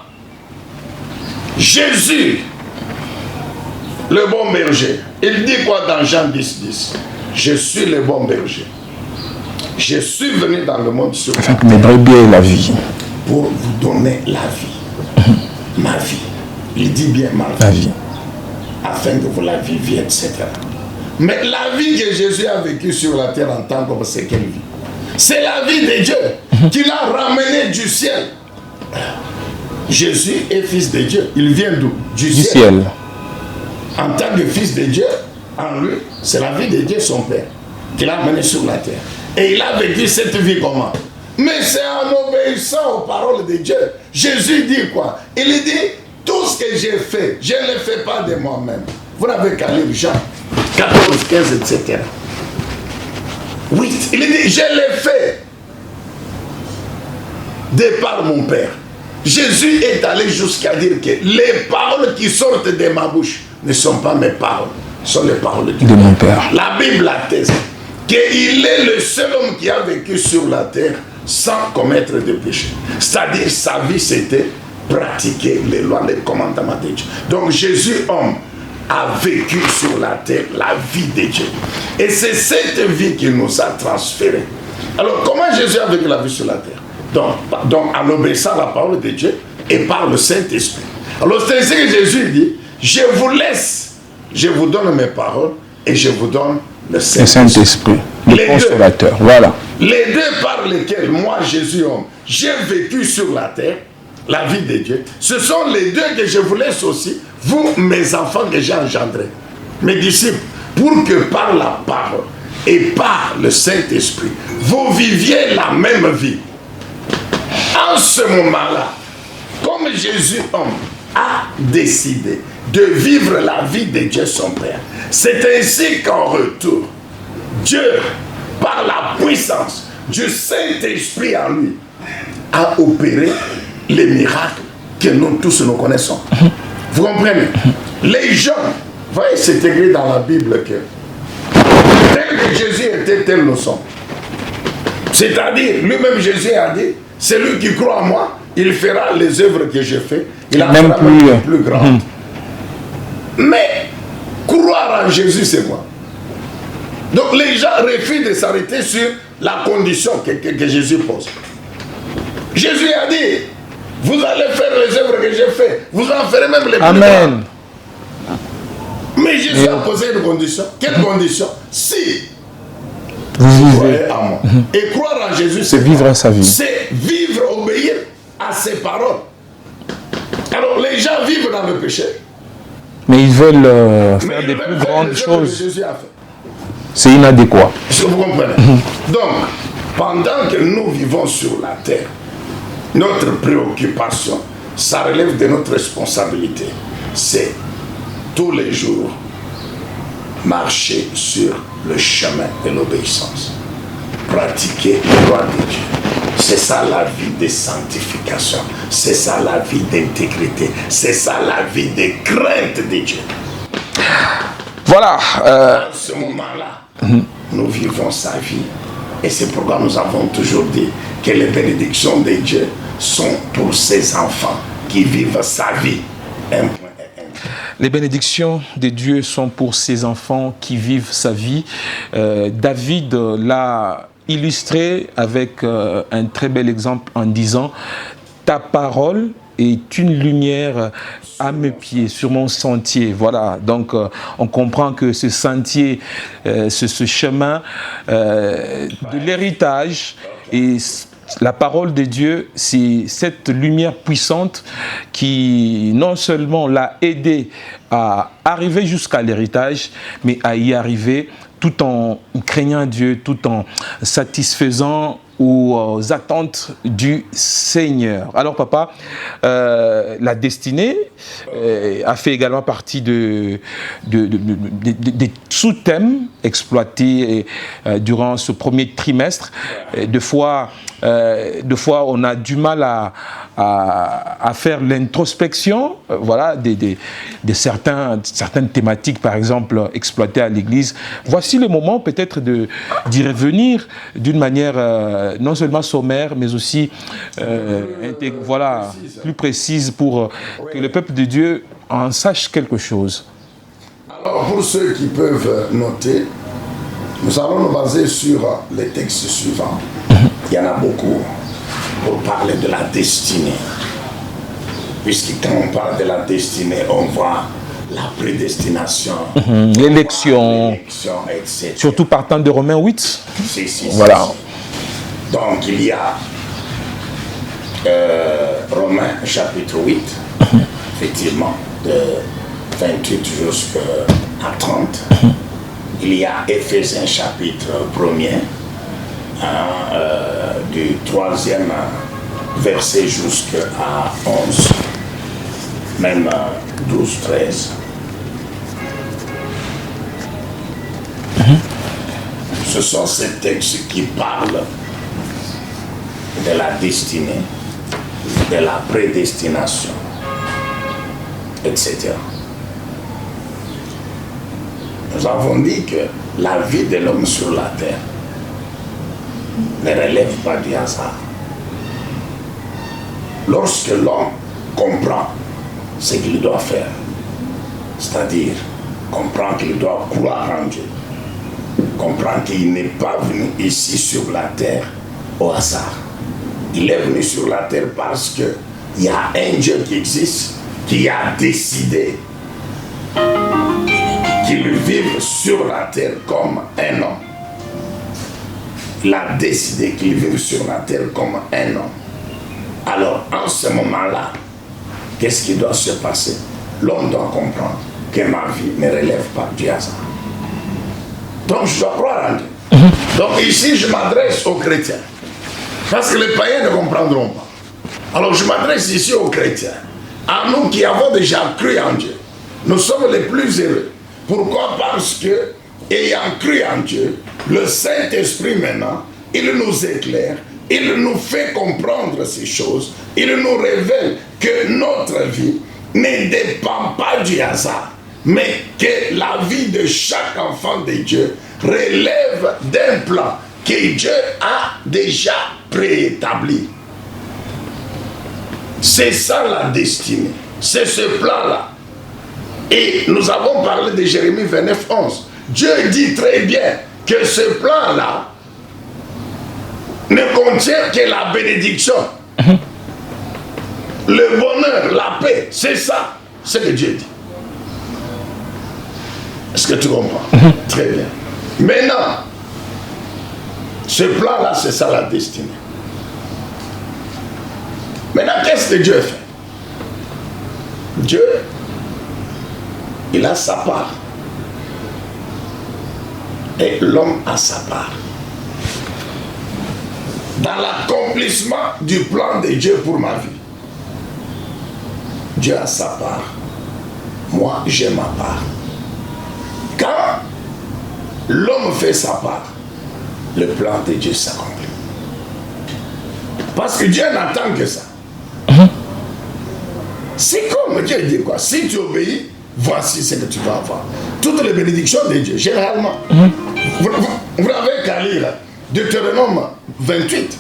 Jésus, le bon berger, il dit quoi dans Jean 10, 10? Je suis le bon berger. Je suis venu dans le monde sur afin que mes brebis aient la vie. Pour vous donner la vie. Ma vie. Il dit bien ma vie. La vie. Afin que vous la viviez, etc. Mais la vie que Jésus a vécue sur la terre en tant que c'est quelle vie? C'est la vie de Dieu qu'il a ramené du ciel. Jésus est fils de Dieu. Il vient d'où? Du ciel. En tant que fils de Dieu, en lui, c'est la vie de Dieu, son Père, qu'il a amené sur la terre. Et il a vécu cette vie comment? Mais c'est en obéissant aux paroles de Dieu. Jésus dit quoi? Il dit, tout ce que j'ai fait, je ne le fais pas de moi-même. Vous n'avez qu'à lire Jean 14, 15, etc. 8, il dit, je l'ai fait de par mon Père. Jésus est allé jusqu'à dire que les paroles qui sortent de ma bouche ne sont pas mes paroles, ce sont les paroles de mon Père. La Bible atteste qu'il est le seul homme qui a vécu sur la terre sans commettre de péché. C'est-à-dire sa vie c'était pratiquer les lois, les commandements de Dieu. Donc Jésus, homme, a vécu sur la terre la vie de Dieu. Et c'est cette vie qu'il nous a transférée. Alors comment Jésus a vécu la vie sur la terre? Donc en obéissant à la parole de Dieu et par le Saint-Esprit. Alors c'est ce que Jésus dit, je vous laisse, je vous donne mes paroles et je vous donne le Saint-Esprit. Le consolateur, voilà. Les deux par lesquels moi, Jésus, homme, j'ai vécu sur la terre, la vie de Dieu, ce sont les deux que je vous laisse aussi, vous, mes enfants que j'ai engendrés, mes disciples, pour que par la parole et par le Saint-Esprit, vous viviez la même vie. En ce moment-là, comme Jésus, homme, a décidé de vivre la vie de Dieu son Père, c'est ainsi qu'en retour, Dieu, par la puissance du Saint-Esprit en lui, a opéré les miracles que nous tous nous connaissons. Vous comprenez? Les gens, voyez, c'est écrit dans la Bible que tel que Jésus était, tel nous sommes. C'est-à-dire, lui-même Jésus a dit, celui qui croit en moi, il fera les œuvres que j'ai faites, il en Même fera plus, même plus grandes. Mais croire en Jésus, c'est quoi? Donc les gens refusent de s'arrêter sur la condition que Jésus pose. Jésus a dit, vous allez faire les œuvres que j'ai faites, vous en ferez même les plus grandes. Amen. Mais Jésus a posé une condition. Quelle condition? Si Vous croyez vivez. en moi. Et croire en Jésus, C'est vivre sa vie. c'est vivre, obéir à ses paroles. Alors les gens vivent dans le péché. Mais ils veulent Mais faire ils des veulent plus faire grandes les œuvres que choses. Jésus a fait. C'est inadéquat. Est-ce que vous comprenez? Donc, pendant que nous vivons sur la terre, notre préoccupation, ça relève de notre responsabilité. C'est tous les jours marcher sur le chemin de l'obéissance. Pratiquer le droit de Dieu. C'est ça la vie de sanctification. C'est ça la vie d'intégrité. C'est ça la vie de crainte de Dieu. Voilà. À ce moment-là, nous vivons sa vie. Et c'est pourquoi nous avons toujours dit que les bénédictions de Dieu sont pour ses enfants qui vivent sa vie. Un point et un. Les bénédictions de Dieu sont pour ses enfants qui vivent sa vie. David l'a illustré avec un très bel exemple en disant « Ta parole est une lumière à mes pieds, sur mon sentier. » Voilà, donc on comprend que ce sentier, ce chemin de l'héritage et la parole de Dieu, c'est cette lumière puissante qui non seulement l'a aidé à arriver jusqu'à l'héritage, mais à y arriver tout en craignant Dieu, tout en satisfaisant aux attentes du Seigneur. Alors papa, la destinée a fait également partie des sous-thèmes exploités durant ce premier trimestre. Deux fois, on a du mal à faire l'introspection, voilà, de certaines thématiques, par exemple, exploitées à l'Église. Voici le moment peut-être d'y revenir d'une manière non seulement sommaire, mais aussi voilà, plus précise pour que le peuple de Dieu en sache quelque chose. Alors, pour ceux qui peuvent noter, nous allons nous baser sur les textes suivants. Il y en a beaucoup pour parler de la destinée. Puisque quand on parle de la destinée, on voit la prédestination, l'élection, etc. Surtout partant de Romains 8. Voilà. Donc il y a Romains chapitre 8, effectivement, de 28 jusqu'à 30. Il y a Éphésiens chapitre 1er, du 3e verset jusqu'à 11, même 12, 13. Ce sont ces textes qui parlent de la destinée, de la prédestination, etc. Nous avons dit que la vie de l'homme sur la terre ne relève pas du hasard. Lorsque l'homme comprend ce qu'il doit faire, c'est-à-dire comprend qu'il doit croire en Dieu, comprend qu'il n'est pas venu ici sur la terre au hasard. Il est venu sur la terre parce qu'il y a un Dieu qui existe, qui a décidé qu'il vive sur la terre comme un homme. Il a décidé qu'il vive sur la terre comme un homme. Alors, en ce moment-là, qu'est-ce qui doit se passer? L'homme doit comprendre que ma vie ne relève pas du hasard. Donc, je dois croire en Dieu. Donc, ici, je m'adresse aux chrétiens. Parce que les païens ne comprendront pas. Alors, je m'adresse ici aux chrétiens. À nous qui avons déjà cru en Dieu. Nous sommes les plus heureux. Pourquoi? Parce que, ayant cru en Dieu, le Saint-Esprit maintenant, il nous éclaire, il nous fait comprendre ces choses, il nous révèle que notre vie ne dépend pas du hasard, mais que la vie de chaque enfant de Dieu relève d'un plan que Dieu a déjà préétabli. C'est ça la destinée. C'est ce plan-là. Et nous avons parlé de Jérémie 29, 11. Dieu dit très bien que ce plan-là ne contient que la bénédiction. Le bonheur, la paix, c'est ça, ce que Dieu dit. Est-ce que tu comprends? Très bien. Maintenant, ce plan-là, c'est ça la destinée. Maintenant, qu'est-ce que Dieu fait? Dieu, il a sa part. Et l'homme a sa part. Dans l'accomplissement du plan de Dieu pour ma vie, Dieu a sa part. Moi, j'ai ma part. Quand l'homme fait sa part, le plan de Dieu s'accomplit. Parce que Dieu n'attend que ça. C'est comme Dieu dit quoi? Si tu obéis, voici ce que tu vas avoir. Toutes les bénédictions de Dieu, généralement. Vous n'avez qu'à lire Deutéronome 28.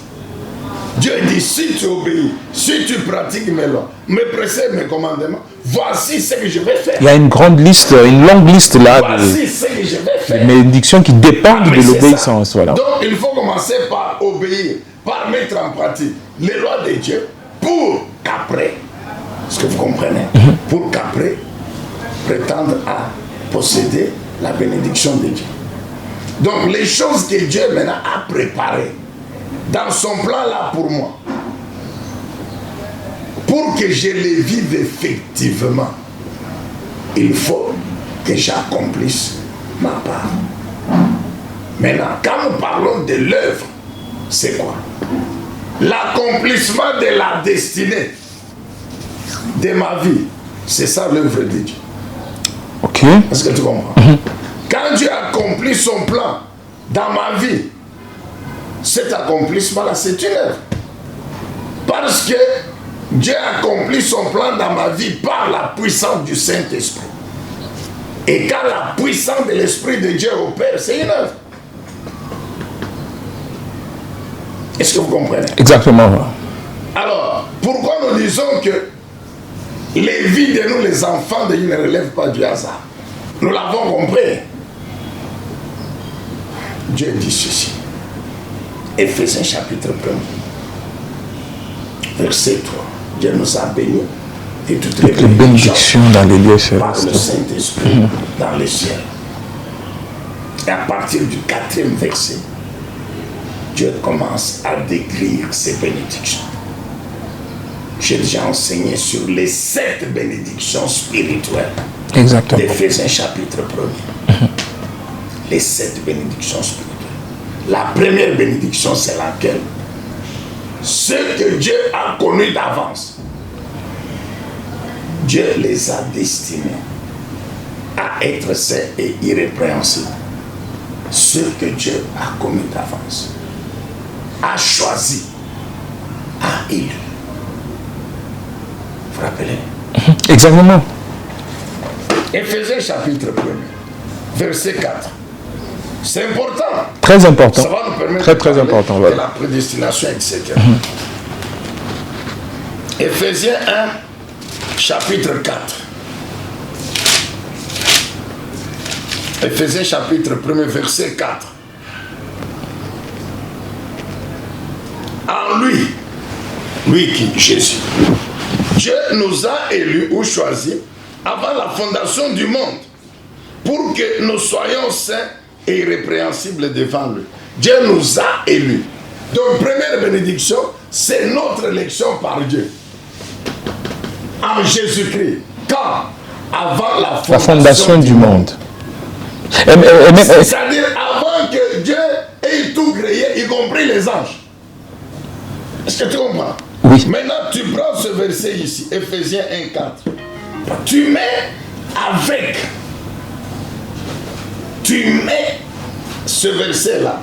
Dieu dit, si tu obéis, si tu pratiques mes lois, mes préceptes, mes commandements, voici ce que je vais faire. Il y a une grande liste, une longue liste là voici ce que je vais faire. de bénédictions qui dépendent de l'obéissance. Voilà. Donc il faut commencer par obéir, par mettre en pratique les lois de Dieu pour qu'après, est-ce que vous comprenez? Pour qu'après, prétendre à posséder la bénédiction de Dieu. Donc les choses que Dieu maintenant a préparées dans son plan là pour moi, pour que je les vive effectivement, il faut que j'accomplisse ma part. Maintenant, quand nous parlons de l'œuvre, c'est quoi? L'accomplissement de la destinée de ma vie, c'est ça l'œuvre de Dieu. Ok. Est-ce que tu comprends? Quand Dieu accomplit son plan dans ma vie, cet accomplissement-là, c'est une œuvre. Parce que Dieu accomplit son plan dans ma vie par la puissance du Saint-Esprit. Et quand la puissance de l'Esprit de Dieu opère, c'est une œuvre. Est-ce que vous comprenez? Exactement. Alors, pourquoi nous disons que les vies de nous, les enfants de Dieu, ne relèvent pas du hasard? Nous l'avons compris. Dieu dit ceci. Éphésiens chapitre 1, verset 3. Dieu nous a bénis et toutes les bénédictions dans les lieux par célestes. le Saint-Esprit dans les ciels. Et à partir du 4e verset, Dieu commence à décrire ses bénédictions. J'ai déjà enseigné sur les 7 bénédictions spirituelles. Exactement. D'Éphésiens chapitre 1. Les 7 bénédictions spirituelles. La première bénédiction, c'est laquelle? Ce que Dieu a connu d'avance. Dieu les a destinés à être saints et irrépréhensibles. Ce que Dieu a connu d'avance. A choisi. A élu. Vous vous rappelez? Exactement. Éphésiens chapitre 1, verset 4. C'est important. Très important. Ça va nous permettre Très, de très parler important. de Voilà. la prédestination, etc. Éphésiens 1, chapitre 4. Éphésiens chapitre 1, verset 4. En lui, lui qui? Jésus. Dieu nous a élus ou choisis avant la fondation du monde pour que nous soyons saints et irrépréhensibles devant lui. Dieu nous a élus. Donc, première bénédiction, c'est notre élection par Dieu. En Jésus-Christ. Quand? Avant la fondation du monde. C'est-à-dire avant que Dieu ait tout créé, y compris les anges. Est-ce que tu comprends? Oui. Maintenant, tu prends ce verset ici, Éphésiens 1, 4. Tu mets avec. Tu mets ce verset-là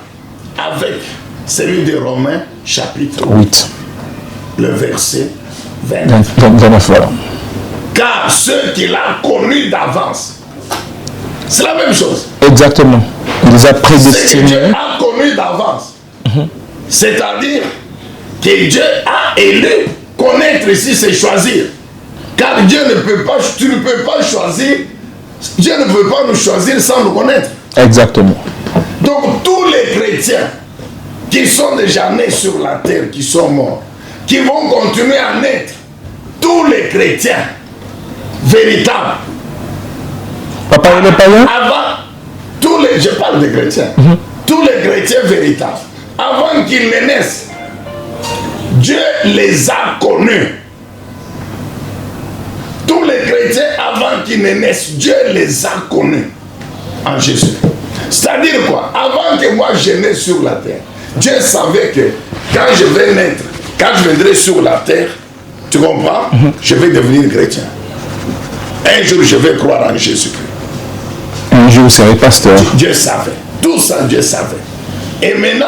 avec celui de Romains, chapitre 8. Le verset 29. 29, voilà. Car ceux qu'il a connus d'avance, c'est la même chose. Exactement. Il les a Ceux que Dieu prédestinés. a connus d'avance. C'est-à-dire que Dieu a élu Connaître ici, c'est choisir. Car Dieu ne peut pas, tu ne peux pas choisir, Dieu ne peut pas nous choisir sans nous connaître. Exactement. Donc tous les chrétiens qui sont déjà nés sur la terre, qui sont morts, qui vont continuer à naître, tous les chrétiens véritables. Papa, il est païen? Avant, je parle des chrétiens, tous les chrétiens véritables, avant qu'ils ne naissent, Dieu les a connus. Tous les chrétiens, avant qu'ils ne naissent, Dieu les a connus en Jésus. C'est-à-dire quoi? Avant que moi je naisse sur la terre, Dieu savait que quand je vais naître, quand je viendrai sur la terre, tu comprends? Je vais devenir chrétien. Un jour, je vais croire en Jésus-Christ. Un jour, vous serez pasteur. Dieu savait. Tout ça, Dieu savait. Et maintenant,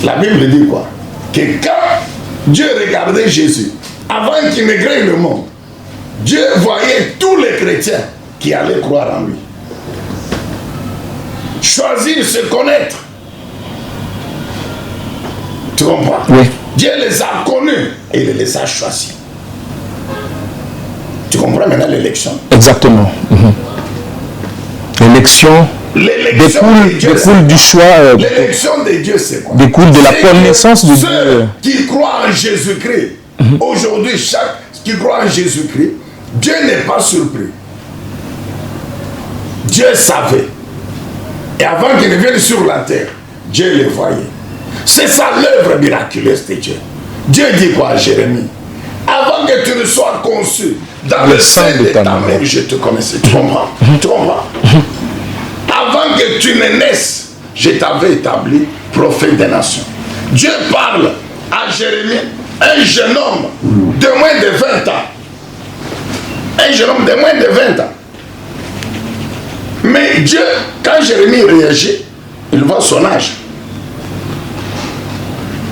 la Bible dit quoi? Que quand Dieu regardait Jésus, avant qu'il ne crée le monde, Dieu voyait tous les chrétiens qui allaient croire en lui. Choisir, se connaître. Tu comprends? Oui. Dieu les a connus et il les a choisis. Tu comprends maintenant l'élection? Exactement. L'élection découle du choix. L'élection de Dieu, c'est quoi? Découle de la connaissance de Dieu. Ceux qui croient en Jésus-Christ, aujourd'hui, chaque qui croit en Jésus-Christ, Dieu n'est pas surpris. Dieu savait. Et avant qu'il ne vienne sur la terre, Dieu les voyait. C'est ça l'œuvre miraculeuse de Dieu. Dieu dit quoi à Jérémie? Avant que tu ne sois conçu dans le sein de ta mère, je te connaissais. Tu comprends? Tu comprends? Avant que tu ne naisses, je t'avais établi prophète des nations. Dieu parle à Jérémie, un jeune homme de moins de 20 ans. Un jeune homme de moins de 20 ans. Mais Dieu, quand Jérémie réagit, il voit son âge.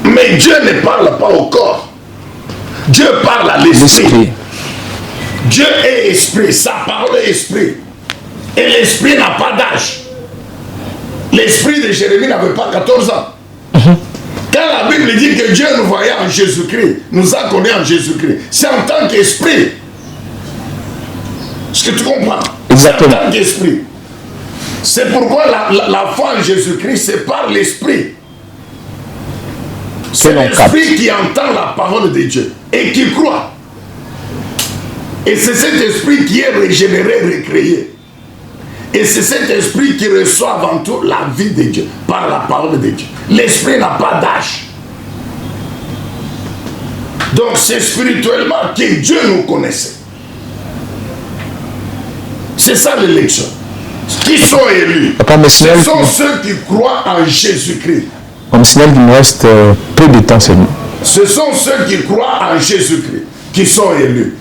Mais Dieu ne parle pas au corps. Dieu parle à l'esprit. Dieu est esprit, sa parole est esprit. Et l'esprit n'a pas d'âge. L'esprit de Jérémie n'avait pas 14 ans. Quand la Bible dit que Dieu nous voyait en Jésus-Christ, nous a connus en Jésus-Christ, c'est en tant qu'esprit. Est-ce que tu comprends? Exactement. En tant qu'esprit. C'est pourquoi la foi en Jésus-Christ, c'est par l'esprit. C'est l'esprit qui entend la parole de Dieu et qui croit. Et c'est cet esprit qui est régénéré, recréé. Et c'est cet esprit qui reçoit avant tout la vie de Dieu par la parole de Dieu. L'esprit n'a pas d'âge. Donc c'est spirituellement que Dieu nous connaissait. C'est ça l'élection. Qui sont élus? Ce sont ceux qui croient en Jésus-Christ. Comme signal qu'il nous reste peu de temps seulement. Ce sont ceux qui croient en Jésus-Christ qui sont élus.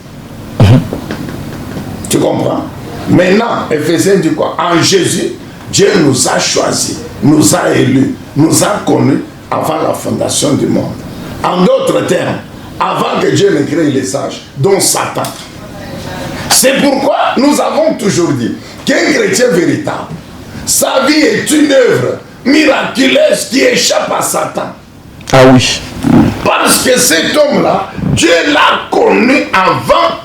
Tu comprends? Maintenant, Éphésiens dit quoi? En Jésus, Dieu nous a choisis, nous a élus, nous a connus avant la fondation du monde. En d'autres termes, avant que Dieu ne crée les sages, dont Satan. C'est pourquoi nous avons toujours dit qu'un chrétien véritable, sa vie est une œuvre miraculeuse qui échappe à Satan. Ah oui. Parce que cet homme-là, Dieu l'a connu avant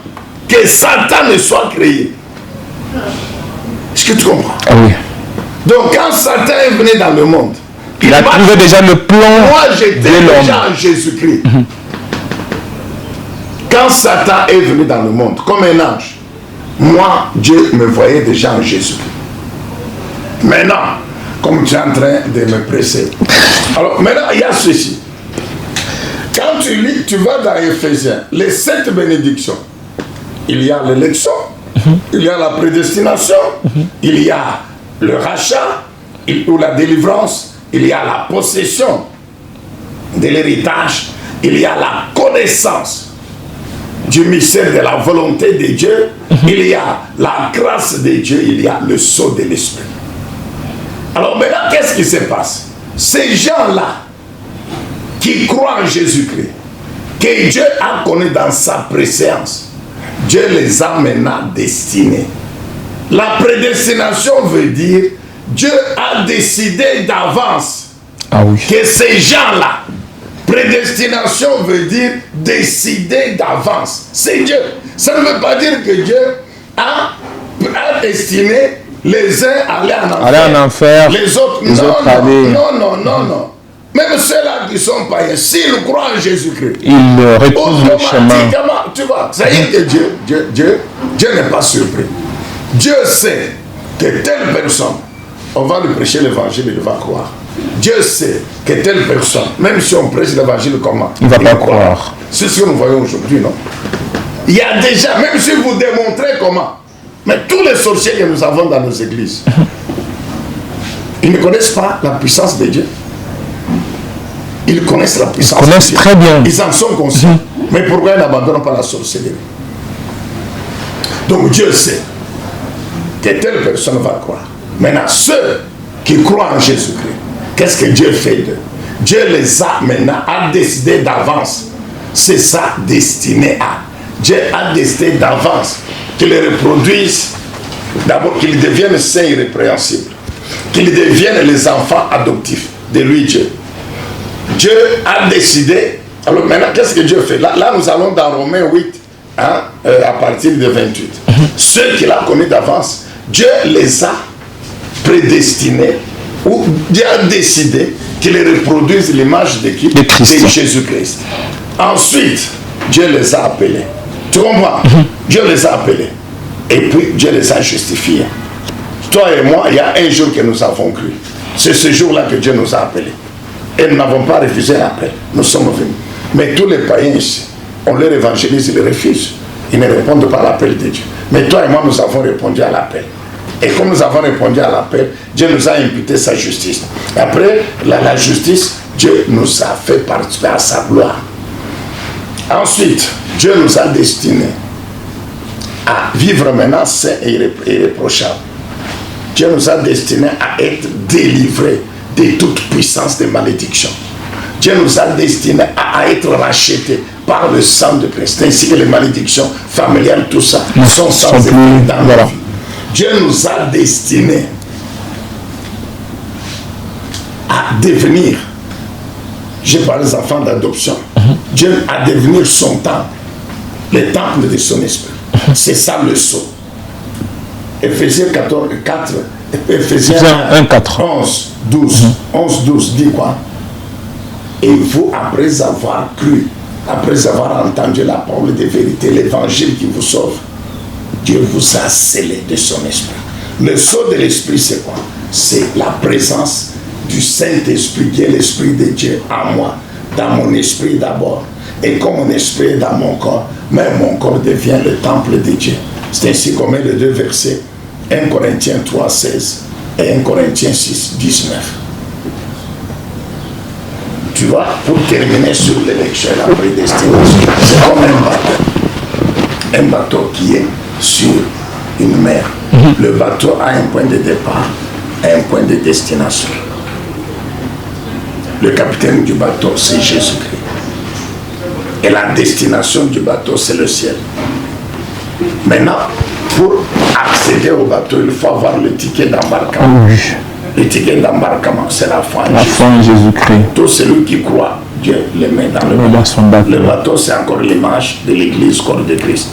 que Satan ne soit créé. Est-ce que tu comprends? Ah oui. Donc quand Satan est venu dans le monde, il a trouvé déjà le plan. Moi j'étais déjà en Jésus-Christ. Quand Satan est venu dans le monde comme un ange, moi Dieu me voyait déjà en Jésus-Christ. Maintenant, comme tu es en train de me presser. Alors maintenant il y a ceci. Quand tu lis, tu vas dans Éphésiens, les 7 bénédictions. Il y a l'élection, il y a la prédestination, il y a le rachat, ou la délivrance, il y a la possession de l'héritage, il y a la connaissance du mystère de la volonté de Dieu, il y a la grâce de Dieu, il y a le sceau de l'esprit. Alors maintenant, qu'est-ce qui se passe? Ces gens-là qui croient en Jésus-Christ, que Dieu a connu dans sa préscience, Dieu les a maintenant destinés. La prédestination veut dire Dieu a décidé d'avance que ces gens-là Prédestination veut dire décider d'avance. C'est Dieu. Ça ne veut pas dire que Dieu a destiné les uns à aller en enfer, les autres non. Même ceux-là qui sont païens, s'ils croient en Jésus-Christ, ils retrouvent le chemin. Tu vois, ça y est que Dieu n'est pas surpris. Dieu sait que telle personne, on va lui prêcher l'évangile, il va croire. Dieu sait que telle personne, même si on prêche l'évangile comment, il ne va pas croire. C'est ce que nous voyons aujourd'hui, non? Il y a déjà, même si vous démontrez comment, mais tous les sorciers que nous avons dans nos églises, ils ne connaissent pas la puissance de Dieu. Ils connaissent la puissance de Dieu. Ils connaissent très bien. Ils en sont conscients. Mais pourquoi ils n'abandonnent pas la sorcellerie? Donc Dieu sait que telle personne va croire. Maintenant, ceux qui croient en Jésus-Christ, qu'est-ce que Dieu fait d'eux? Dieu les a maintenant décidé d'avance. C'est ça destiné à. Dieu a décidé d'avance qu'ils les reproduisent. D'abord qu'ils deviennent saints irrépréhensibles. Qu'ils deviennent les enfants adoptifs de lui, Dieu. Dieu a décidé. Alors maintenant, qu'est-ce que Dieu fait? Là nous allons dans Romains 8, à partir de 28. Ceux qu'il a connus d'avance, Dieu les a prédestinés, ou Dieu a décidé qu'ils reproduisent l'image de qui? De Jésus-Christ. Ensuite, Dieu les a appelés. Tu comprends? Dieu les a appelés. Et puis, Dieu les a justifiés. Toi et moi, il y a un jour que nous avons cru. C'est ce jour-là que Dieu nous a appelés. Et nous n'avons pas refusé l'appel. Nous sommes venus. Mais tous les païens ici, on leur évangélise, ils refusent. Ils ne répondent pas à l'appel de Dieu. Mais toi et moi, nous avons répondu à l'appel. Et comme nous avons répondu à l'appel, Dieu nous a imputé sa justice. Et après, la justice, Dieu nous a fait participer à sa gloire. Ensuite, Dieu nous a destinés à vivre maintenant saint et irréprochable. Dieu nous a destinés à être délivrés de toute puissance de malédiction. Dieu nous a destinés à être rachetés par le sang de Christ, ainsi que les malédictions familiales, tout ça, sont sans effet dans la vie. Dieu nous a destinés à devenir, j'ai parlé des enfants d'adoption, Dieu a devenir son temple, le temple de son esprit. C'est ça le sceau. Éphésiens 4, Éphésiens 1, 4. 11, 12 dit quoi? Et vous, après avoir cru, après avoir entendu la parole de vérité, l'évangile qui vous sauve, Dieu vous a scellé de son esprit. Le sceau de l'esprit, c'est quoi? C'est la présence du Saint-Esprit, qui est l'Esprit de Dieu en moi, dans mon esprit d'abord. Et comme mon esprit est dans mon corps, même mon corps devient le temple de Dieu. C'est ainsi qu'on met les deux versets, 1 Corinthiens 3, 16 et 1 Corinthiens 6, 19. Tu vois, pour terminer sur l'élection et la prédestination, c'est comme un bateau qui est sur une mer. Le bateau a un point de départ et un point de destination. Le capitaine du bateau, c'est Jésus-Christ. Et la destination du bateau, c'est le ciel. Maintenant, pour accéder au bateau, il faut avoir le ticket d'embarquement. Le ticket d'embarquement, c'est la foi en Jésus-Christ. Tout celui qui croit, Dieu le met dans le bateau. Le bateau, c'est encore l'image de l'Église, corps de Christ.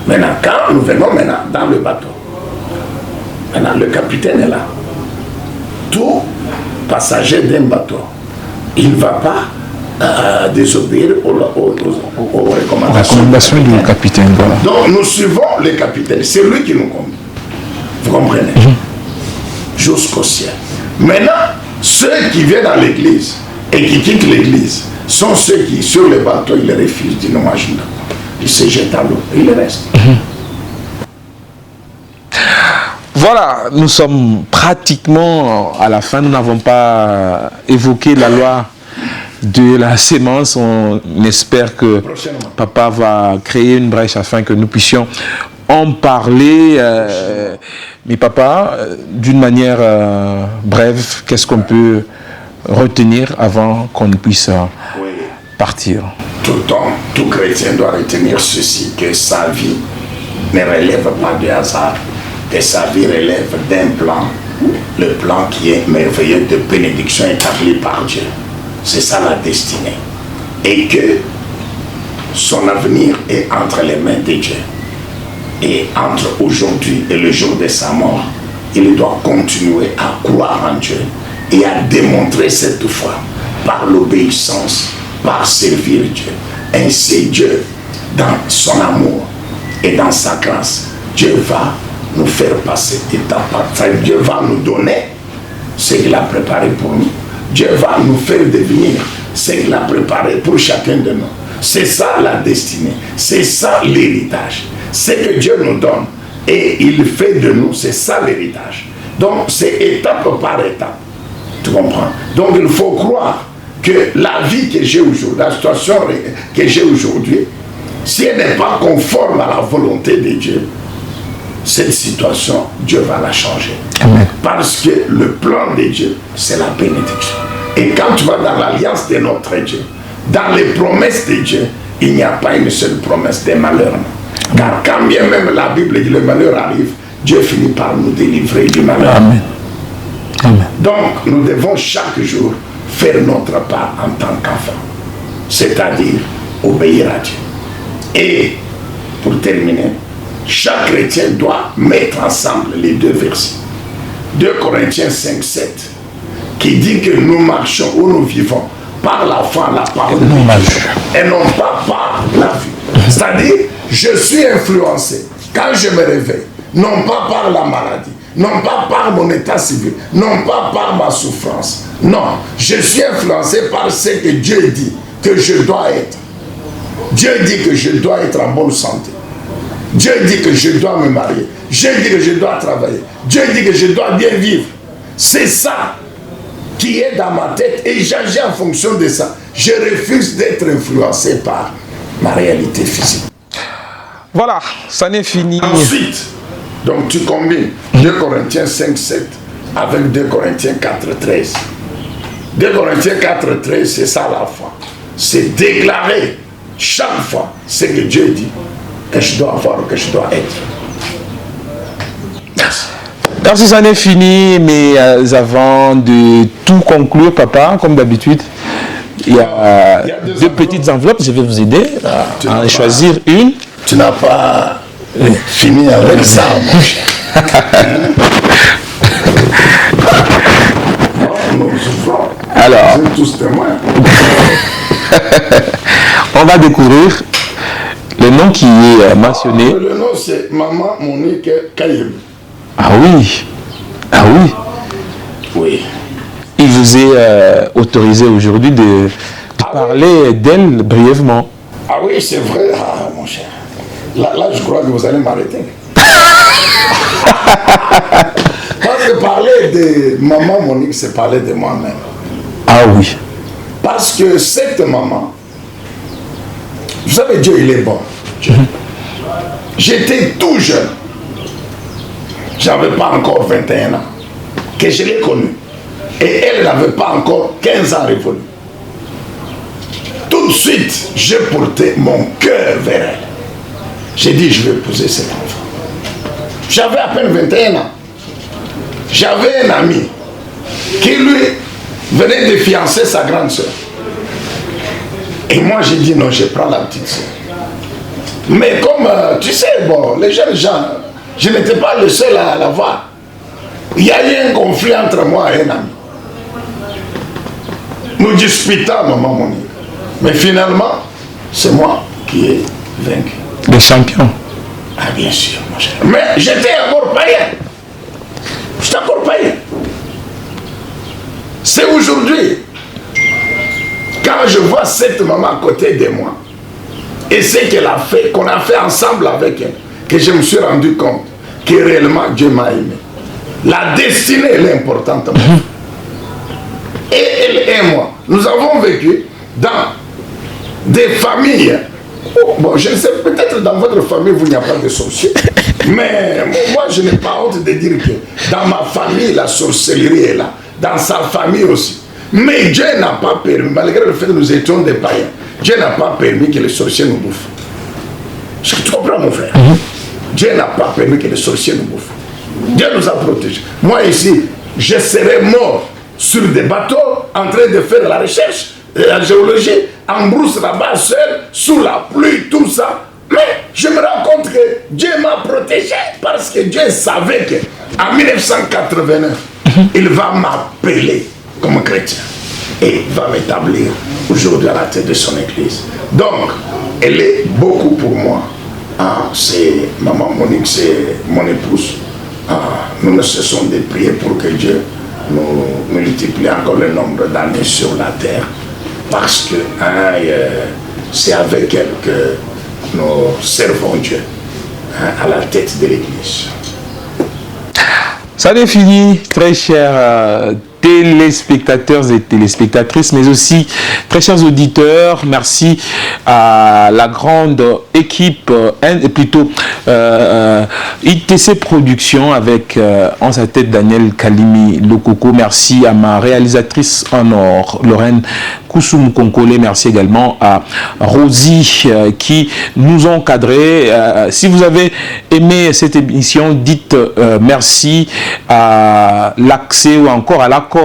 Maintenant, quand nous venons maintenant dans le bateau, maintenant le capitaine est là. Tout passager d'un bateau, il ne va pas désobéir aux recommandations du capitaine. Voilà. Donc nous suivons le capitaine, c'est lui qui nous conduit. Vous comprenez? Jusqu'au ciel. Maintenant, ceux qui viennent dans l'église et qui quittent l'église sont ceux qui, sur le bateau, ils refusent, ils disent non, moi je ne. Ils se jettent à l'eau, ils restent. Voilà, nous sommes pratiquement à la fin. Nous n'avons pas évoqué la loi de la sémence. On espère que papa va créer une brèche afin que nous puissions en parler. Mais papa, d'une manière brève, qu'est-ce qu'on peut retenir avant qu'on puisse partir? Tout homme, tout chrétien doit retenir ceci, que sa vie ne relève pas du hasard, que sa vie relève d'un plan, le plan qui est merveilleux de bénédiction établi par Dieu. c'est ça la destinée. Et que son avenir est entre les mains de Dieu. Et entre aujourd'hui et le jour de sa mort, il doit continuer à croire en Dieu et à démontrer cette foi par l'obéissance, par servir Dieu. Ainsi Dieu, dans son amour et dans sa grâce, Dieu va nous faire passer étape par étape. Dieu va nous donner ce qu'il a préparé pour nous. Dieu va nous faire devenir ce qu'il a préparé pour chacun de nous. C'est ça la destinée, c'est ça l'héritage. Ce que Dieu nous donne et il fait de nous, c'est ça l'héritage. Donc c'est étape par étape. Tu comprends? Donc il faut croire que la vie que j'ai aujourd'hui, la situation que j'ai aujourd'hui, si elle n'est pas conforme à la volonté de Dieu, cette situation, Dieu va la changer. Amen. Parce que le plan de Dieu, c'est la bénédiction. Et quand tu vas dans l'alliance de notre Dieu, dans les promesses de Dieu, il n'y a pas une seule promesse de malheur. Car quand bien même la Bible dit le malheur arrive, Dieu finit par nous délivrer du malheur. Amen. Amen. Donc nous devons chaque jour faire notre part en tant qu'enfant, c'est-à-dire obéir à Dieu. Et pour terminer, chaque chrétien doit mettre ensemble les deux versets. 2 Corinthiens 5, 7, qui dit que nous marchons ou nous vivons par la foi, la parole de Dieu, et non pas par la vue. C'est-à-dire, je suis influencé quand je me réveille, non pas par la maladie, non pas par mon état civil, non pas par ma souffrance. Non, je suis influencé par ce que Dieu dit que je dois être. Dieu dit que je dois être en bonne santé. Dieu dit que je dois me marier. Dieu dit que je dois travailler. Dieu dit que je dois bien vivre. C'est ça qui est dans ma tête et j'agis en fonction de ça. Je refuse d'être influencé par ma réalité physique. Voilà, ça n'est fini. Ensuite, donc tu combines 2 Corinthiens 5, 7 avec 2 Corinthiens 4, 13. 2 Corinthiens 4, 13, c'est ça la foi. C'est déclarer chaque fois ce que Dieu dit que je dois avoir, que je dois être. Merci. Merci, ça n'est fini, mais avant de tout conclure, papa, comme d'habitude, il y a deux petites enveloppes, je vais vous aider à en choisir une. Tu n'as pas fini avec ça, mon cher. Alors, vous êtes tous témoins. On va découvrir le nom qui est mentionné. Le nom, c'est Maman Monique Kayeb. Ah oui. Ah oui. Oui. Il vous est autorisé aujourd'hui de parler d'elle brièvement. Ah oui, c'est vrai, mon cher. Là, je crois que vous allez m'arrêter. Parce que parler de Maman Monique, c'est parler de moi-même. Ah oui. Parce que cette maman, vous savez, Dieu, il est bon. J'étais tout jeune. J'avais pas encore 21 ans. Que je l'ai connue. Et elle n'avait pas encore 15 ans révolus. Tout de suite, j'ai porté mon cœur vers elle. J'ai dit, je vais épouser cet enfant. J'avais à peine 21 ans. J'avais un ami qui, lui, venait de fiancer sa grande soeur. Et moi, j'ai dit, non, je prends la petite soeur. Mais comme, tu sais, bon, les jeunes gens, je n'étais pas le seul à la voir. Il y a eu un conflit entre moi et un ami. Nous disputons, maman Monique. Mais finalement, c'est moi qui ai vaincu. Le champion. Ah, bien sûr, mon cher. Mais j'étais encore païen. J'étais encore païen. C'est aujourd'hui, quand je vois cette maman à côté de moi, et ce qu'elle a fait, qu'on a fait ensemble avec elle, que je me suis rendu compte que réellement Dieu m'a aimé. La destinée, elle est importante. Et elle et moi, nous avons vécu dans des familles. Bon, je ne sais, peut-être dans votre famille, vous n'y a pas de sorciers. Mais moi, je n'ai pas honte de dire que dans ma famille, la sorcellerie est là. Dans sa famille aussi. Mais Dieu n'a pas permis, malgré le fait que nous étions des païens, Dieu n'a pas permis que les sorciers nous bouffent. Est-ce que tu comprends, mon frère? Dieu n'a pas permis que les sorciers nous bouffent. Dieu nous a protégés. Moi ici, je serais mort sur des bateaux en train de faire la recherche la géologie, en brousse là-bas, seul, sous la pluie, tout ça. Mais je me rends compte que Dieu m'a protégé parce que Dieu savait qu'en 1989, il va m'appeler comme chrétien et va m'établir aujourd'hui à la tête de son église. Donc, elle est beaucoup pour moi. C'est maman Monique, c'est mon épouse. Nous ne cessons de prier pour que Dieu nous multiplie encore le nombre d'années sur la terre. Parce que c'est avec elle que nous servons Dieu à la tête de l'église. Ça définit, très chers téléspectateurs et téléspectatrices, mais aussi très chers auditeurs, merci à la grande équipe, plutôt ITC Productions avec en sa tête Daniel Kalimi Lokoko. Merci à ma réalisatrice en or, Lorraine Koussoum Konkole. Merci également à Rosie qui nous ont encadrés. Si vous avez aimé cette émission, dites merci à l'accès ou encore à l'accord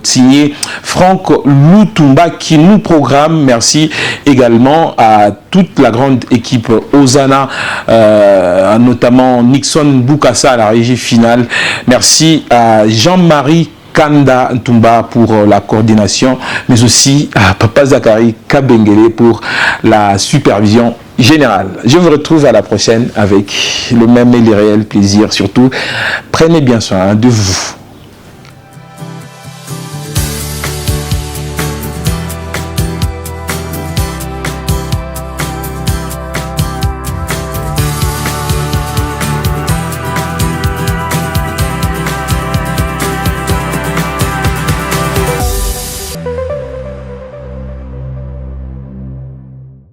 signé Franck Lutumba qui nous programme. Merci également à toute la grande équipe Osana, notamment Nixon Boukassa à la régie finale. Merci à Jean-Marie Kanda Ntumba pour la coordination, mais aussi à Papa Zakari Kabengele pour la supervision générale. Je vous retrouve à la prochaine avec le même et le réel plaisir. Surtout, prenez bien soin de vous.